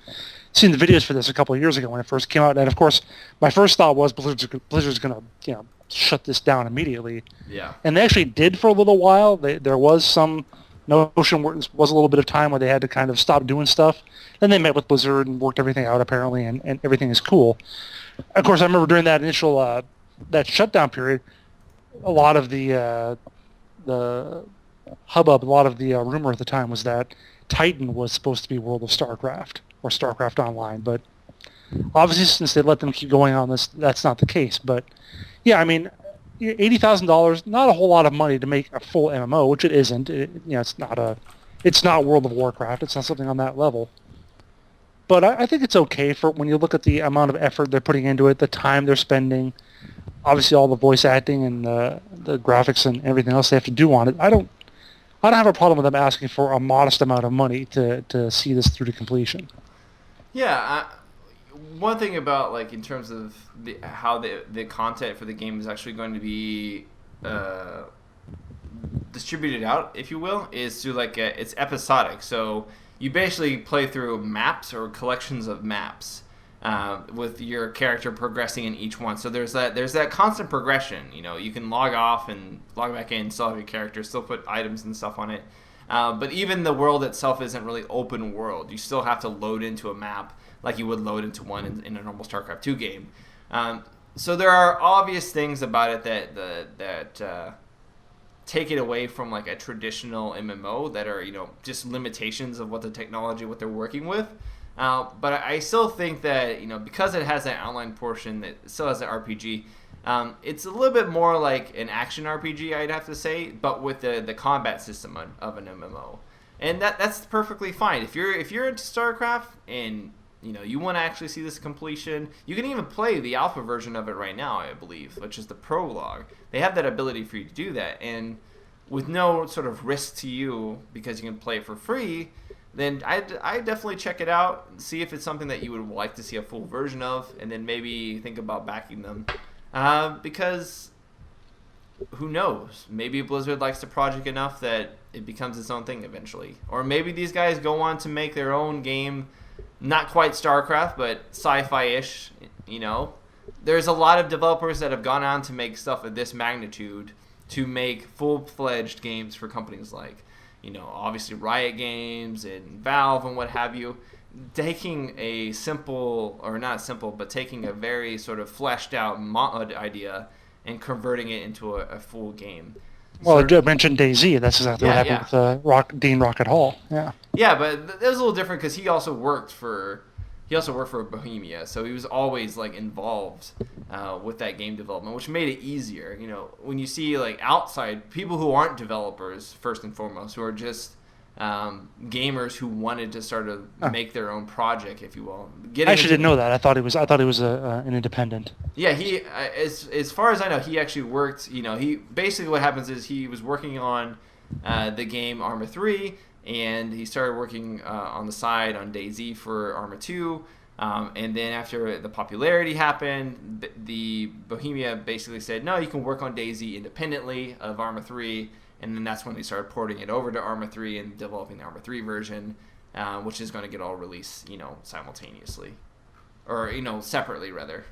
seeing the videos for this a couple of years ago when it first came out, and of course, my first thought was Blizzard's going to shut this down immediately. Yeah. And they actually did for a little while. There was some notion where was a little bit of time where they had to kind of stop doing stuff. Then they met with Blizzard and worked everything out apparently, and everything is cool. Of course, I remember during that initial that shutdown period, a lot of the hubbub, a lot of the rumor at the time was that Titan was supposed to be World of Starcraft or Starcraft Online, but obviously since they let them keep going on this, that's not the case. But yeah, I mean, $80,000, not a whole lot of money to make a full MMO, which it isn't. It's not World of Warcraft. It's not something on that level. But I think it's okay for when you look at the amount of effort they're putting into it, the time they're spending, obviously all the voice acting and the graphics and everything else they have to do on it. I don't have a problem with them asking for a modest amount of money to see this through to completion. Yeah, one thing about like in terms of how the content for the game is actually going to be distributed out, if you will, is through like it's episodic. So you basically play through maps or collections of maps with your character progressing in each one. So there's that constant progression. You can log off and log back in, still have your character, still put items and stuff on it. But even the world itself isn't really open world. You still have to load into a map like you would load into one in a normal StarCraft 2 game. So there are obvious things about it that take it away from like a traditional MMO that are just limitations of what the technology, what they're working with. But I still think that because it has that online portion that still has an RPG, it's a little bit more like an action RPG, I'd have to say, but with the combat system of an MMO, and that's perfectly fine. If you're into StarCraft and you want to actually see this completion, you can even play the alpha version of it right now, I believe, which is the prologue. They have that ability for you to do that, and with no sort of risk to you because you can play it for free, then I definitely check it out, see if it's something that you would like to see a full version of, and then maybe think about backing them. Because who knows? Maybe Blizzard likes the project enough that it becomes its own thing eventually. Or maybe these guys go on to make their own game, not quite StarCraft, but sci-fi-ish, There's a lot of developers that have gone on to make stuff of this magnitude to make full-fledged games for companies like, obviously Riot Games and Valve and what have you. Taking a simple, or not simple, but taking a very sort of fleshed out mod idea and converting it into a full game. Well, I mentioned DayZ. That's exactly what happened with Dean Rocket Hall. Yeah. Yeah, but that was a little different because he also worked for Bohemia, so he was always like involved with that game development, which made it easier. When you see like outside people who aren't developers, first and foremost, who are just gamers who wanted to sort of make their own project, if you will. I actually didn't know that. I thought he was an independent. Yeah, he as far as I know, he actually worked. He basically what happens is he was working on the game Arma 3, and he started working on the side on DayZ for Arma 2. And then after the popularity happened, the Bohemia basically said, no, you can work on DayZ independently of Arma 3. And then that's when they started porting it over to Arma 3 and developing the Arma 3 version, which is going to get all released, simultaneously. Or, separately, rather.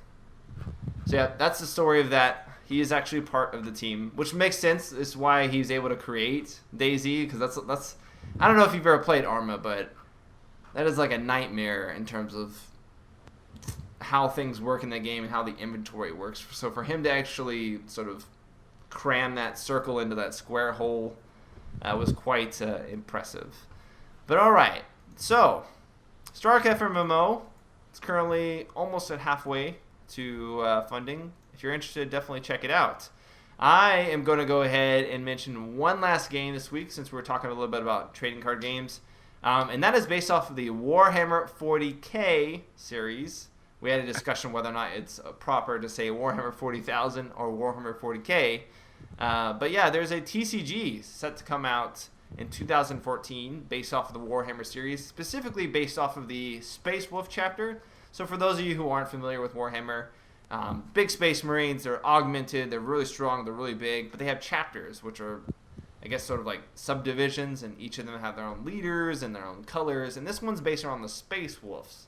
So, yeah, that's the story of that. He is actually part of the team, which makes sense. It's why he's able to create DayZ, because that's I don't know if you've ever played Arma, but that is like a nightmare in terms of how things work in the game and how the inventory works. So for him to actually sort of cram that circle into that square hole was quite impressive. But all right, so Starcraft MMO is currently almost at halfway to funding. If you're interested, definitely check it out. I am going to go ahead and mention one last game this week since we're talking a little bit about trading card games, and that is based off of the Warhammer 40K series. We had a discussion whether or not it's proper to say Warhammer 40,000 or Warhammer 40K. But yeah, there's a TCG set to come out in 2014 based off of the Warhammer series, specifically based off of the Space Wolf chapter. So for those of you who aren't familiar with Warhammer, big space marines, they're augmented, they're really strong, they're really big, but they have chapters, which are, I guess, sort of like subdivisions, and each of them have their own leaders and their own colors. And this one's based around the Space Wolves,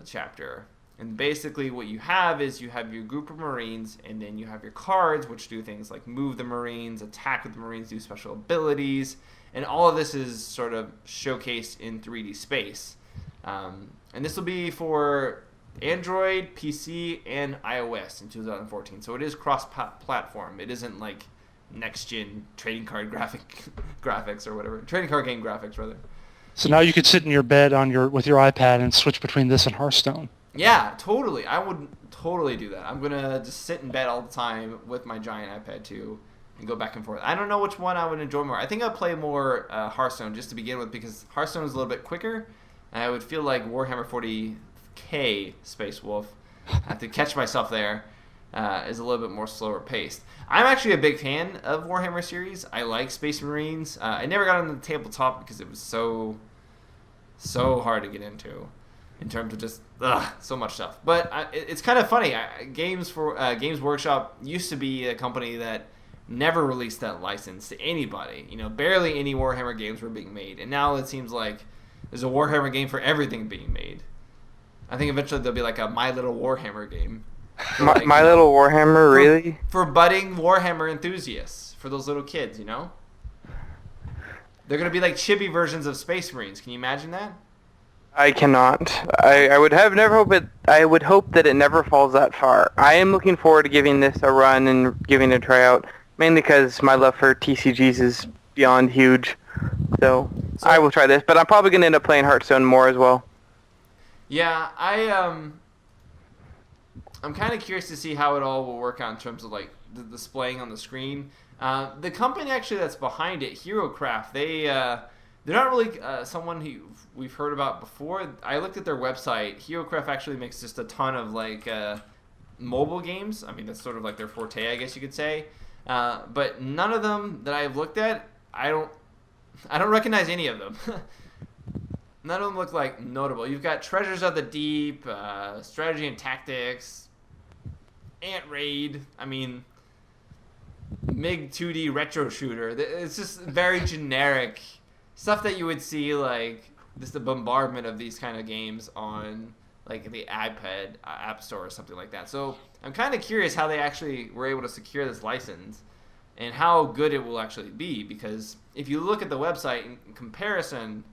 chapter. And basically what you have is you have your group of Marines, and then you have your cards, which do things like move the Marines, attack with the Marines, do special abilities, and all of this is sort of showcased in 3D space. And this will be for Android, PC, and iOS in 2014. So it is cross-platform. It isn't like next-gen trading card graphics or whatever. Trading card game graphics, rather. So now you could sit in your bed with your iPad and switch between this and Hearthstone. Yeah, totally. I would totally do that. I'm going to just sit in bed all the time with my giant iPad too and go back and forth. I don't know which one I would enjoy more. I think I'll play more Hearthstone just to begin with because Hearthstone is a little bit quicker. And I would feel like Warhammer 40K Space Wolf, I have to catch myself there, is a little bit more slower paced. I'm actually a big fan of Warhammer series. I like Space Marines. I never got on the tabletop because it was so hard to get into. In terms of just so much stuff, but it's kind of funny. Games Workshop used to be a company that never released that license to anybody. Barely any Warhammer games were being made, and now it seems like there's a Warhammer game for everything being made. I think eventually there'll be like a My Little Warhammer game. My Little Warhammer, really? For budding Warhammer enthusiasts, for those little kids, They're gonna be like chibi versions of Space Marines. Can you imagine that? I cannot. I would hope that it never falls that far. I am looking forward to giving this a run and giving it a tryout, mainly because my love for TCGs is beyond huge. So I will try this, but I'm probably going to end up playing Hearthstone more as well. Yeah, I'm kind of curious to see how it all will work out in terms of like the displaying on the screen. The company actually that's behind it, HeroesCraft, they're not really someone who we've heard about before. I looked at their website. HeroesCraft actually makes just a ton of like mobile games. I mean, that's sort of like their forte, I guess you could say. But none of them that I've looked at, I don't recognize any of them. None of them look like notable. You've got Treasures of the Deep, Strategy and Tactics, Ant Raid. I mean, MiG 2D retro shooter. It's just very generic stuff that you would see, like just the bombardment of these kind of games on like the iPad app store or something like that. So I'm kind of curious how they actually were able to secure this license and how good it will actually be, because if you look at the website in comparison,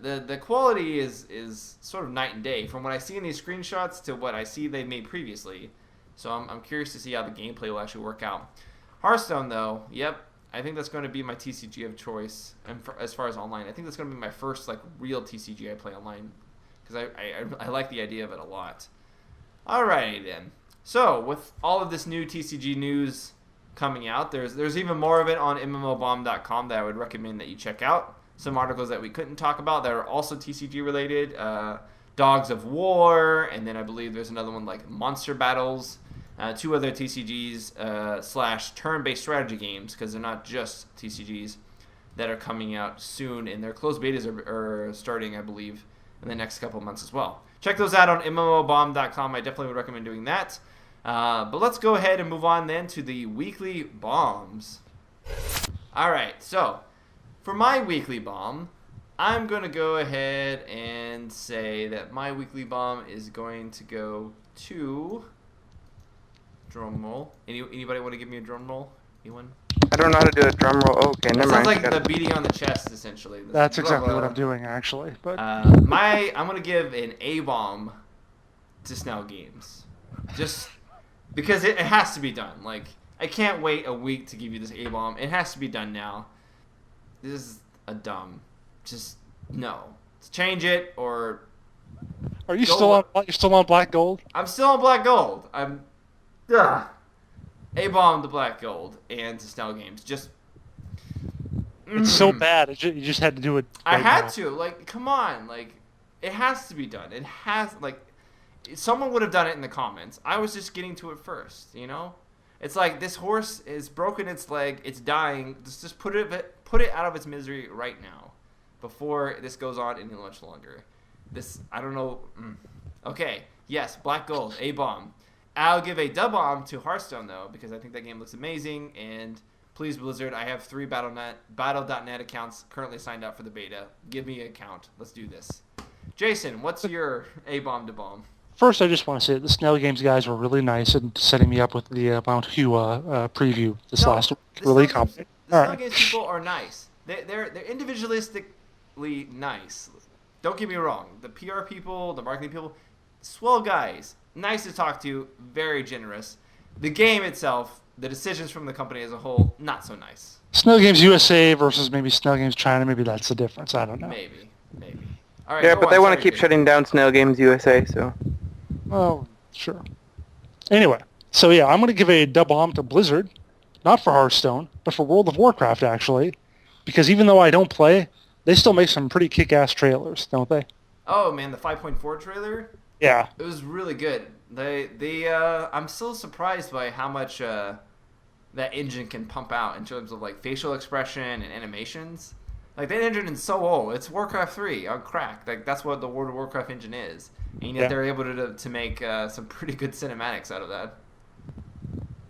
the quality is sort of night and day from what I see in these screenshots to what I see they made previously. So I'm curious to see how the gameplay will actually work out. Hearthstone, though, yep, I think that's going to be my TCG of choice. And as far as online, I think that's going to be my first like real TCG I play online, because I like the idea of it a lot. Alrighty then. So with all of this new TCG news coming out, there's even more of it on MMOBomb.com that I would recommend that you check out. Some articles that we couldn't talk about that are also TCG related. Dogs of War, and then I believe there's another one like Monster Battles. Two other TCGs / turn-based strategy games, because they're not just TCGs, that are coming out soon, and their closed betas are starting, I believe, in the next couple months as well. Check those out on MMOBomb.com. I definitely would recommend doing that. But let's go ahead and move on then to the weekly bombs. All right, so for my weekly bomb, I'm going to go ahead and say that my weekly bomb is going to go to... Drum roll. Anybody want to give me a drum roll? Anyone? I don't know how to do a drum roll. Oh, okay, never mind. Sounds like the beating on the chest, essentially. That's exactly what I'm doing, actually. But I'm gonna give an A bomb to Snail Games, just because it has to be done. Like, I can't wait a week to give you this A bomb. It has to be done now. This is a dumb. Just no. Change it or. Are you still on? You're still on Black Gold? I'm still on Black Gold. A-bomb to Black Gold and to Snail Games. Just... It's so bad. You just had to do it right I had now. To. Like, come on. Like, it has to be done. It has... Like, someone would have done it in the comments. I was just getting to it first, you know? It's like, this horse is broken its leg. It's dying. Just put it out of its misery right now, before this goes on any much longer. This... I don't know... Okay. Yes, Black Gold. A-bomb. I'll give a dub-bomb to Hearthstone, though, because I think that game looks amazing. And please, Blizzard, I have 3 Battle.net accounts currently signed up for the beta. Give me an account. Let's do this. Jason, what's your A-bomb to bomb? First, I just want to say that the Snail Games guys were really nice in setting me up with the Mount Hua preview this last week. Really accommodating. The Snail Games people are nice. They're individualistically nice. Don't get me wrong. The PR people, the marketing people, swell guys. Nice to talk to. Very generous. The game itself, the decisions from the company as a whole, not so nice. Snail Games USA versus maybe Snail Games China, maybe that's the difference. I don't know. Maybe. All right, yeah, but they want to keep shutting down Snail Games USA, so... Oh, sure. Anyway, so yeah, I'm going to give a dub bomb to Blizzard, not for Hearthstone, but for World of Warcraft, actually, because even though I don't play, they still make some pretty kick-ass trailers, don't they? Oh, man, the 5.4 trailer? Yeah. It was really good. I'm still surprised by how much that engine can pump out in terms of like facial expression and animations. Like, that engine is so old. It's Warcraft 3 on crack. Like, that's what the World of Warcraft engine is. And yet they're able to make some pretty good cinematics out of that.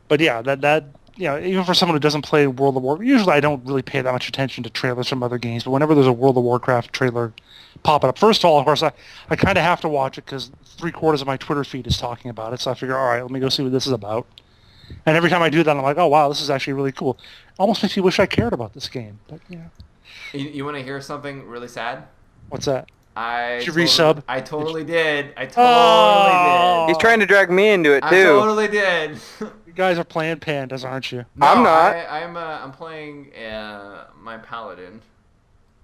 But yeah, that even for someone who doesn't play World of Warcraft, usually I don't really pay that much attention to trailers from other games. But whenever there's a World of Warcraft trailer popping up, first of all, of course, I kind of have to watch it because 3/4 of my Twitter feed is talking about it. So I figure, all right, let me go see what this is about. And every time I do that, I'm like, oh, wow, this is actually really cool. Almost makes me wish I cared about this game. But yeah. You want to hear something really sad? What's that? Did you resub? I totally did. Did. He's trying to drag me into it, too. I totally did. You guys are playing pandas, aren't you? No, I'm not. I'm playing my paladin.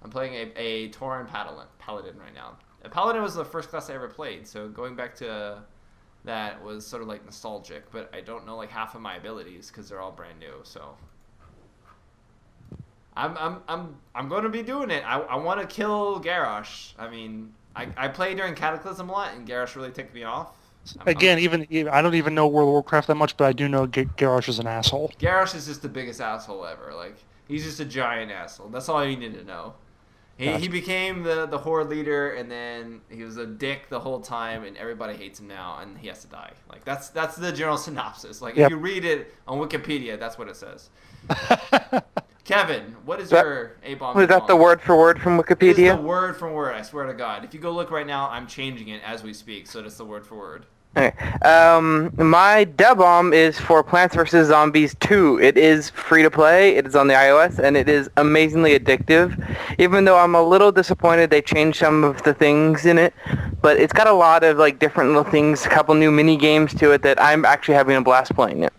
I'm playing a Tauren paladin right now. A paladin was the first class I ever played, so going back to that was sort of like nostalgic. But I don't know like half of my abilities because they're all brand new. So I'm going to be doing it. I want to kill Garrosh. I mean, I played during Cataclysm a lot, and Garrosh really ticked me off. Even I don't even know World of Warcraft that much, but I do know Garrosh is an asshole. Garrosh is just the biggest asshole ever. Like, he's just a giant asshole. That's all you need to know. He became the horde leader, and then he was a dick the whole time, and everybody hates him now, and he has to die. Like, that's the general synopsis. Like, if you read it on Wikipedia, that's what it says. Kevin, what is your A-bomb? Was that the word for word from Wikipedia? It is the word for word, I swear to God. If you go look right now, I'm changing it as we speak, so it's the word for word. Okay. My dub bomb is for Plants vs. Zombies 2. It is free to play, it is on the iOS, and it is amazingly addictive. Even though I'm a little disappointed they changed some of the things in it, but it's got a lot of like different little things, a couple new mini games to it that I'm actually having a blast playing it.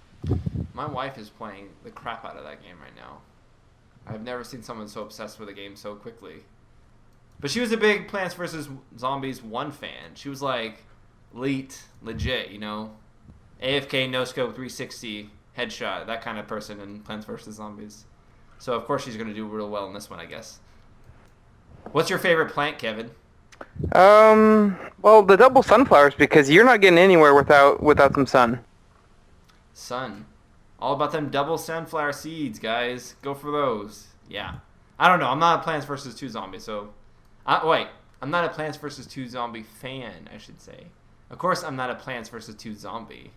My wife is playing the crap out of that game right now. I've never seen someone so obsessed with a game so quickly. But she was a big Plants vs. Zombies 1 fan. She was like, legit, you know? AFK, no-scope, 360, headshot, that kind of person in Plants vs. Zombies. So, of course, she's going to do real well in this one, I guess. What's your favorite plant, Kevin? Well, the double sunflowers, because you're not getting anywhere without some sun. Sun. All about them double sunflower seeds, guys. Go for those. Yeah. I don't know. I'm not a Plants vs. 2 zombie, so... I'm not a Plants vs. 2 zombie fan, I should say. Of course, I'm not a Plants vs. 2 zombie.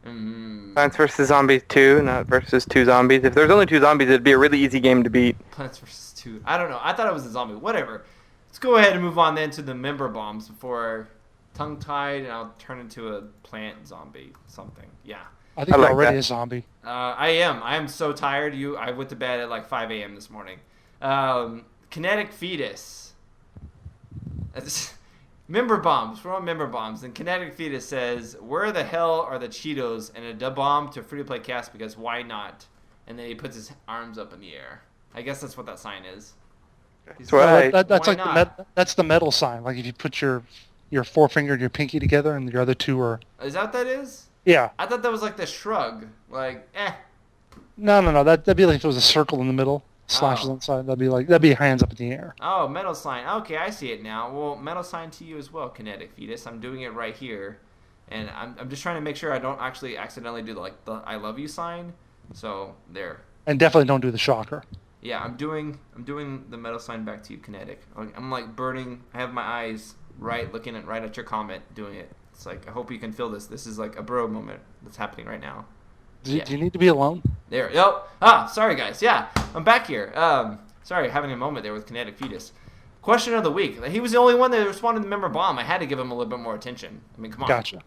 Plants vs. Zombies 2, not versus 2 zombies. If there's only 2 zombies, it'd be a really easy game to beat. Plants vs. 2. I don't know. I thought it was a zombie. Whatever. Let's go ahead and move on then to the member bombs before tongue-tied and I'll turn into a plant zombie something. Yeah. I think you're already a zombie. I am. I am so tired. I went to bed at like 5 a.m. this morning. Kinetic Fetus. Member bombs. We're on member bombs. And Kinetic Fetus says, where the hell are the Cheetos and a dub bomb to free-to-play cast because why not? And then he puts his arms up in the air. I guess that's what that sign is. That's right. That's like that's the metal sign. Like if you put your forefinger and your pinky together and your other two are... Is that what that is? Yeah. I thought that was like the shrug. Like, No. That'd be like if it was a circle in the middle, slashes on the side. That'd be hands up in the air. Oh, metal sign. Okay, I see it now. Well, metal sign to you as well, Kinetic Fetus. I'm doing it right here, and I'm just trying to make sure I don't actually accidentally do the I love you sign. So there. And definitely don't do the shocker. Yeah, I'm doing the metal sign back to you, Kinetic. I'm like burning. I have my eyes looking right at your comment, doing it. It's like, I hope you can feel this. This is like a bro moment that's happening right now. Do you need to be alone? There. Sorry, guys. Yeah, I'm back here. Sorry, having a moment there with Kinetic Fetus. Question of the week. He was the only one that responded to MMOBomb. I had to give him a little bit more attention. I mean, come on. Gotcha.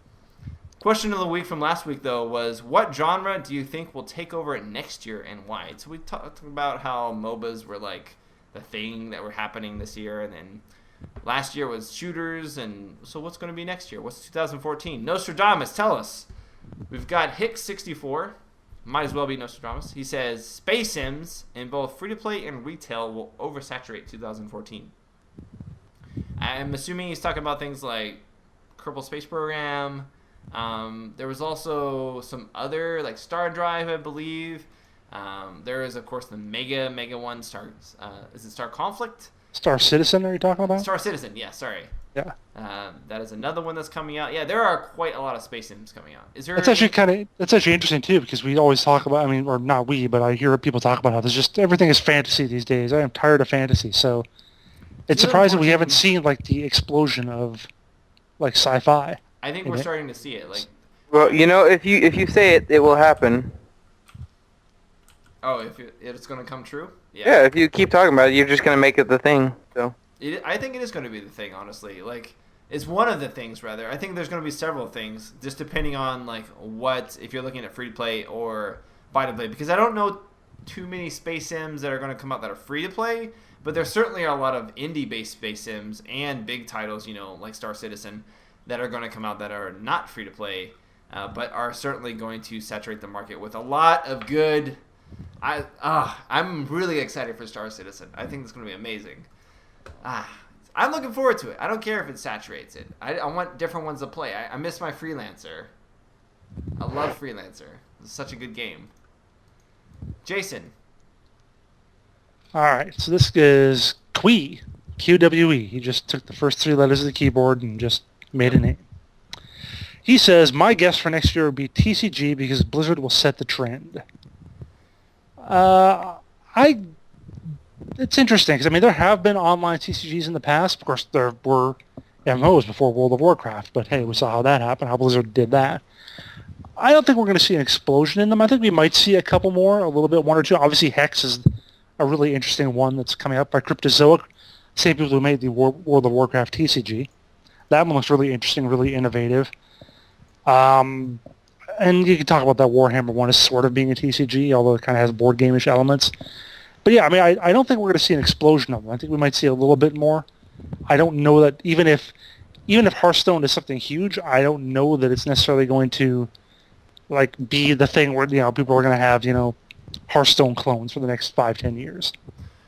Question of the week from last week, though, was what genre do you think will take over next year and why? So we talked about how MOBAs were like the thing that were happening this year, and then last year was shooters, and so what's going to be next year? What's 2014? Nostradamus, tell us. We've got Hicks64. Might as well be Nostradamus. He says, Space Sims in both free-to-play and retail will oversaturate 2014. I'm assuming he's talking about things like Kerbal Space Program. There was also some other, like Star Drive, I believe. There is, of course, the mega one. Is it Star Conflict? Star Citizen, are you talking about? Star Citizen, yeah, sorry. Yeah. That is another one that's coming out. Yeah, there are quite a lot of Space Sims coming out. Is there? That's actually interesting too, because we always talk about. I mean, or not we, but I hear people talk about how there's just everything is fantasy these days. I am tired of fantasy, so it's surprising we haven't seen like the explosion of like sci-fi. I think we're starting to see it. Like, well, if you say it, it will happen. oh, if it's going to come true? Yeah, if you keep talking about it, you're just going to make it the thing. So I think it is going to be the thing, honestly. Like, it's one of the things, rather. I think there's going to be several things, just depending on, like, what, if you're looking at free-to-play or buy-to-play. Because I don't know too many Space Sims that are going to come out that are free-to-play, but there certainly are a lot of indie-based Space Sims and big titles, like Star Citizen, that are going to come out that are not free-to-play, but are certainly going to saturate the market with a lot of good... I'm really excited for Star Citizen. I think it's going to be amazing. I'm looking forward to it. I don't care if it saturates it. I want different ones to play. I miss my Freelancer. I love Freelancer. It's such a good game. Jason. All right, so this is Qwe, Qwe. He just took the first three letters of the keyboard and just made a name. He says, my guess for next year would be TCG because Blizzard will set the trend. It's interesting because, I mean, there have been online TCGs in the past. Of course, there were MMOs before World of Warcraft, but hey, we saw how that happened, how Blizzard did that. I don't think we're going to see an explosion in them. I think we might see a couple more, a little bit, one or two. Obviously, Hex is a really interesting one that's coming up by Cryptozoic, same people who made the World of Warcraft TCG. That one looks really interesting, really innovative. And you can talk about that Warhammer one as sort of being a TCG, although it kind of has board game-ish elements. But yeah, I mean, I don't think we're going to see an explosion of them. I think we might see a little bit more. I don't know that even if Hearthstone is something huge, I don't know that it's necessarily going to like be the thing where people are going to have Hearthstone clones for the next 5-10 years.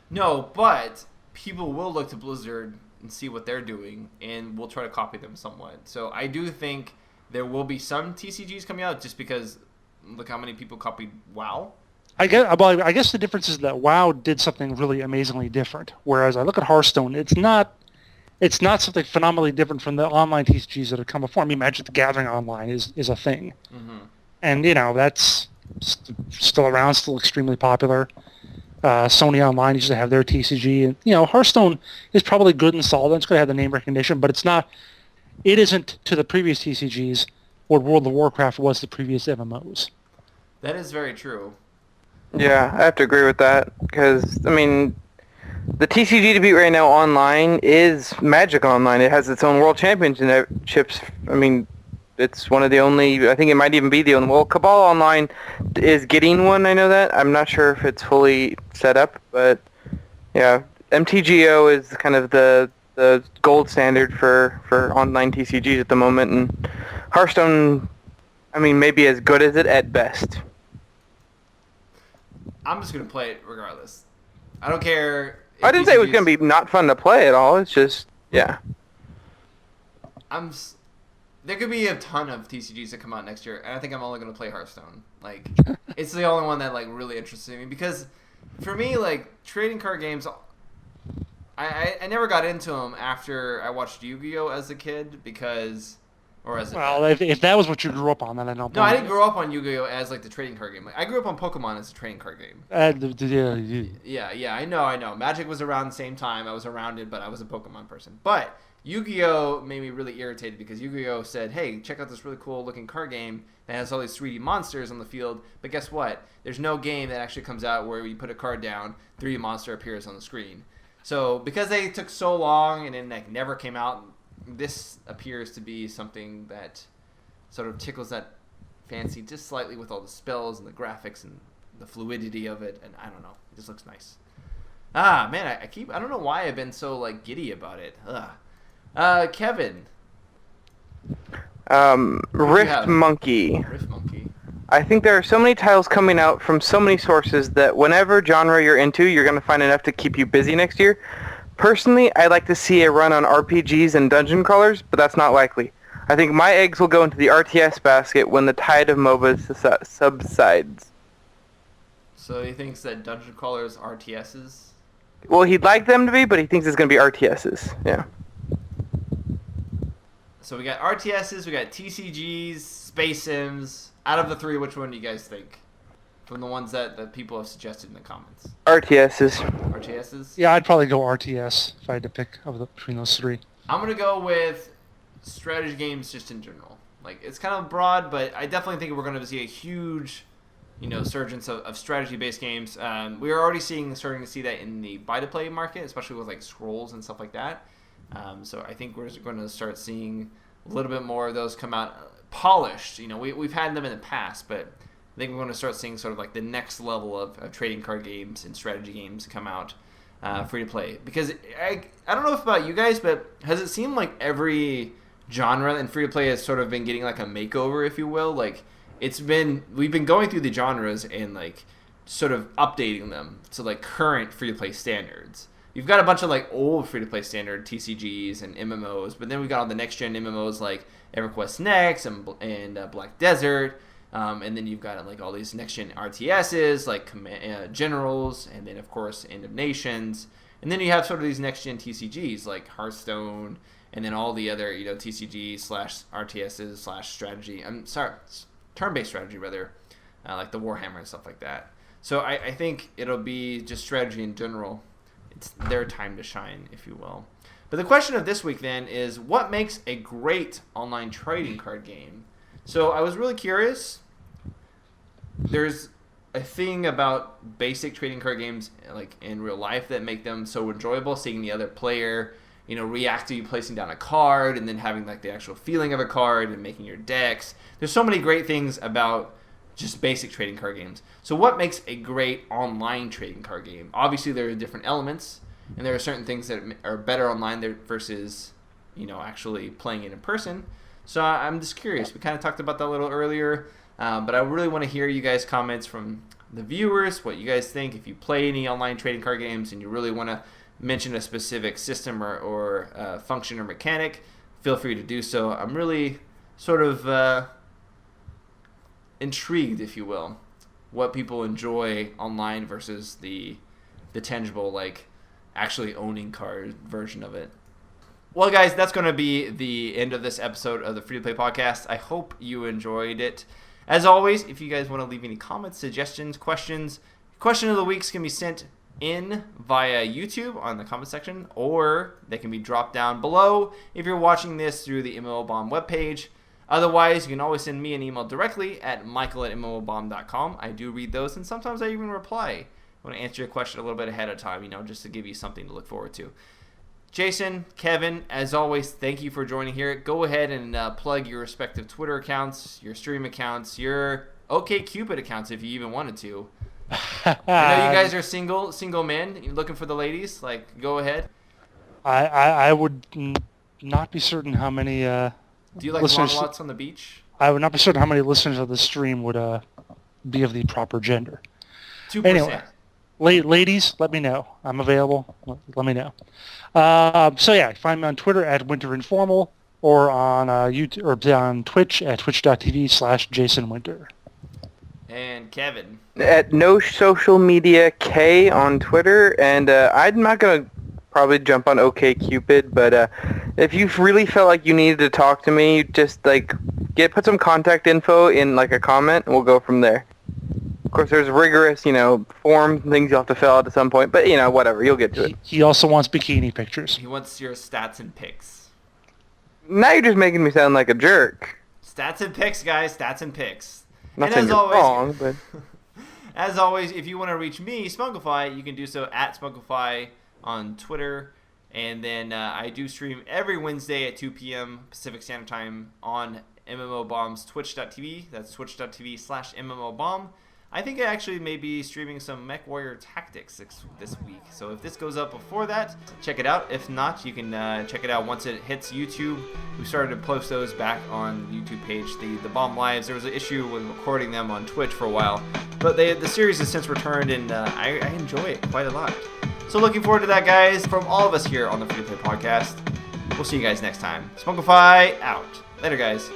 No, but people will look to Blizzard and see what they're doing, and we'll try to copy them somewhat. So I do think there will be some TCGs coming out just because look how many people copied WoW. I guess the difference is that WoW did something really amazingly different, whereas I look at Hearthstone, it's not something phenomenally different from the online TCGs that have come before. I mean, Magic the Gathering Online is a thing. Mm-hmm. And, that's still around, still extremely popular. Sony Online used to have their TCG. And, Hearthstone is probably good and solid. It's going to have the name recognition, but it isn't to the previous TCGs what World of Warcraft was to previous MMOs. That is very true. Yeah, I have to agree with that because, I mean, the TCG to beat right now online is Magic Online. It has its own World Championships. I mean, it's one of the only, I think it might even be the only, well, Cabal Online is getting one, I know that. I'm not sure if it's fully set up, but yeah, MTGO is kind of the gold standard for online TCGs at the moment, and Hearthstone, I mean, maybe as good as it at best. I'm just going to play it regardless. I don't care. I didn't say it was going to be not fun to play at all. It's just, yeah. There could be a ton of TCGs that come out next year, and I think I'm only going to play Hearthstone. Like, it's the only one that, like, really interests me. Because, for me, like, trading card games, I never got into them after I watched Yu-Gi-Oh! As a kid, because... if that was what you grew up on, then I don't. No, I didn't grow up on Yu-Gi-Oh as like the trading card game. Like, I grew up on Pokemon as a trading card game. Yeah, I know. Magic was around the same time. I was around it, but I was a Pokemon person. But Yu-Gi-Oh made me really irritated because Yu-Gi-Oh said, "Hey, check out this really cool looking card game that has all these 3D monsters on the field." But guess what? There's no game that actually comes out where you put a card down, 3D monster appears on the screen. So because they took so long and then like never came out, this appears to be something that sort of tickles that fancy just slightly with all the spells and the graphics and the fluidity of it, and I don't know, it just looks nice. Man, I don't know why I've been so like giddy about it. Kevin. Rift Monkey. Rift Monkey. I think there are so many titles coming out from so many sources that whenever genre you're into, you're going to find enough to keep you busy next year. Personally, I'd like to see a run on RPGs and dungeon crawlers, but that's not likely. I think my eggs will go into the RTS basket when the tide of MOBAs subsides. So he thinks that dungeon crawlers RTSs? Well, he'd like them to be, but he thinks it's going to be RTSs. Yeah. So we got RTSs, we got TCGs, Space Sims. Out of the three, which one do you guys think? From the ones that the people have suggested in the comments. RTSs. RTSs? Yeah, I'd probably go RTS if I had to pick between those three. I'm going to go with strategy games just in general. Like, it's kind of broad, but I definitely think we're going to see a huge, surgence of strategy-based games. We are already starting to see that in the buy-to-play market, especially with, like, scrolls and stuff like that. So I think we're going to start seeing a little bit more of those come out polished. We've had them in the past, but I think we're going to start seeing sort of like the next level of trading card games and strategy games come out free to play. Because I don't know if about you guys, but has it seemed like every genre in free to play has sort of been getting like a makeover, if you will? Like we've been going through the genres and like sort of updating them to like current free to play standards. You've got a bunch of like old free to play standard TCGs and MMOs, but then we've got all the next gen MMOs like EverQuest Next and Black Desert, and then you've got like all these next gen RTSs like Generals, and then of course End of Nations, and then you have sort of these next gen TCGs like Hearthstone, and then all the other TCGs / RTSs / strategy. I'm sorry, turn-based strategy rather, like the Warhammer and stuff like that. So I think it'll be just strategy in general. It's their time to shine, if you will. But the question of this week, then, is what makes a great online trading card game? So I was really curious. There's a thing about basic trading card games, like in real life, that make them so enjoyable, seeing the other player, react to you placing down a card and then having like the actual feeling of a card and making your decks. There's so many great things about just basic trading card games. So what makes a great online trading card game? Obviously, there are different elements, and there are certain things that are better online versus, actually playing it in person. So I'm just curious. We kind of talked about that a little earlier, but I really want to hear you guys' comments from the viewers, what you guys think. If you play any online trading card games and you really want to mention a specific system or function or mechanic, feel free to do so. I'm really sort of intrigued, if you will, what people enjoy online versus the tangible, like actually owning card version of it. Well, guys, that's going to be the end of this episode of the Free to Play Podcast. I hope you enjoyed it. As always, if you guys want to leave any comments, suggestions, questions, question of the weeks can be sent in via YouTube on the comment section, or they can be dropped down below if you're watching this through the MMOBomb webpage. Otherwise, you can always send me an email directly at michael@mmobomb.com. I do read those, and sometimes I even reply. I want to answer your question a little bit ahead of time, just to give you something to look forward to. Jason, Kevin, as always, thank you for joining here. Go ahead and plug your respective Twitter accounts, your stream accounts, your OkCupid accounts if you even wanted to. I know you guys are single men. You're looking for the ladies. Like, go ahead. I would not be certain how many... Do you like long lots on the beach? I would not be certain how many listeners of the stream would be of the proper gender. 2%. Anyway, ladies, let me know. I'm available. Let me know. So yeah, find me on Twitter at WinterInformal or on YouTube or on Twitch at twitch.tv/JasonWinter. And Kevin at No Social Media K on Twitter, and I'm not gonna probably jump on OkCupid, but if you really felt like you needed to talk to me, just like put some contact info in like a comment, and we'll go from there. Of course, there's rigorous, forms and things you have to fill out at some point, but whatever, you'll get to it. He also wants bikini pictures. He wants your stats and picks. Now you're just making me sound like a jerk. Stats and picks, guys. Stats and picks. Not saying you're wrong, but as always, if you want to reach me, Spunkify, you can do so at Spunkify on Twitter. And then I do stream every Wednesday at 2 p.m. Pacific Standard Time on MMOBomb's twitch.tv. That's twitch.tv/MMOBomb. I think I actually may be streaming some MechWarrior Tactics this week. So if this goes up before that, check it out. If not, you can check it out once it hits YouTube. We started to post those back on the YouTube page. The Bomb Lives, there was an issue with recording them on Twitch for a while. But the series has since returned, and I enjoy it quite a lot. So looking forward to that, guys. From all of us here on the Free Play Podcast, we'll see you guys next time. Spunkify out. Later, guys.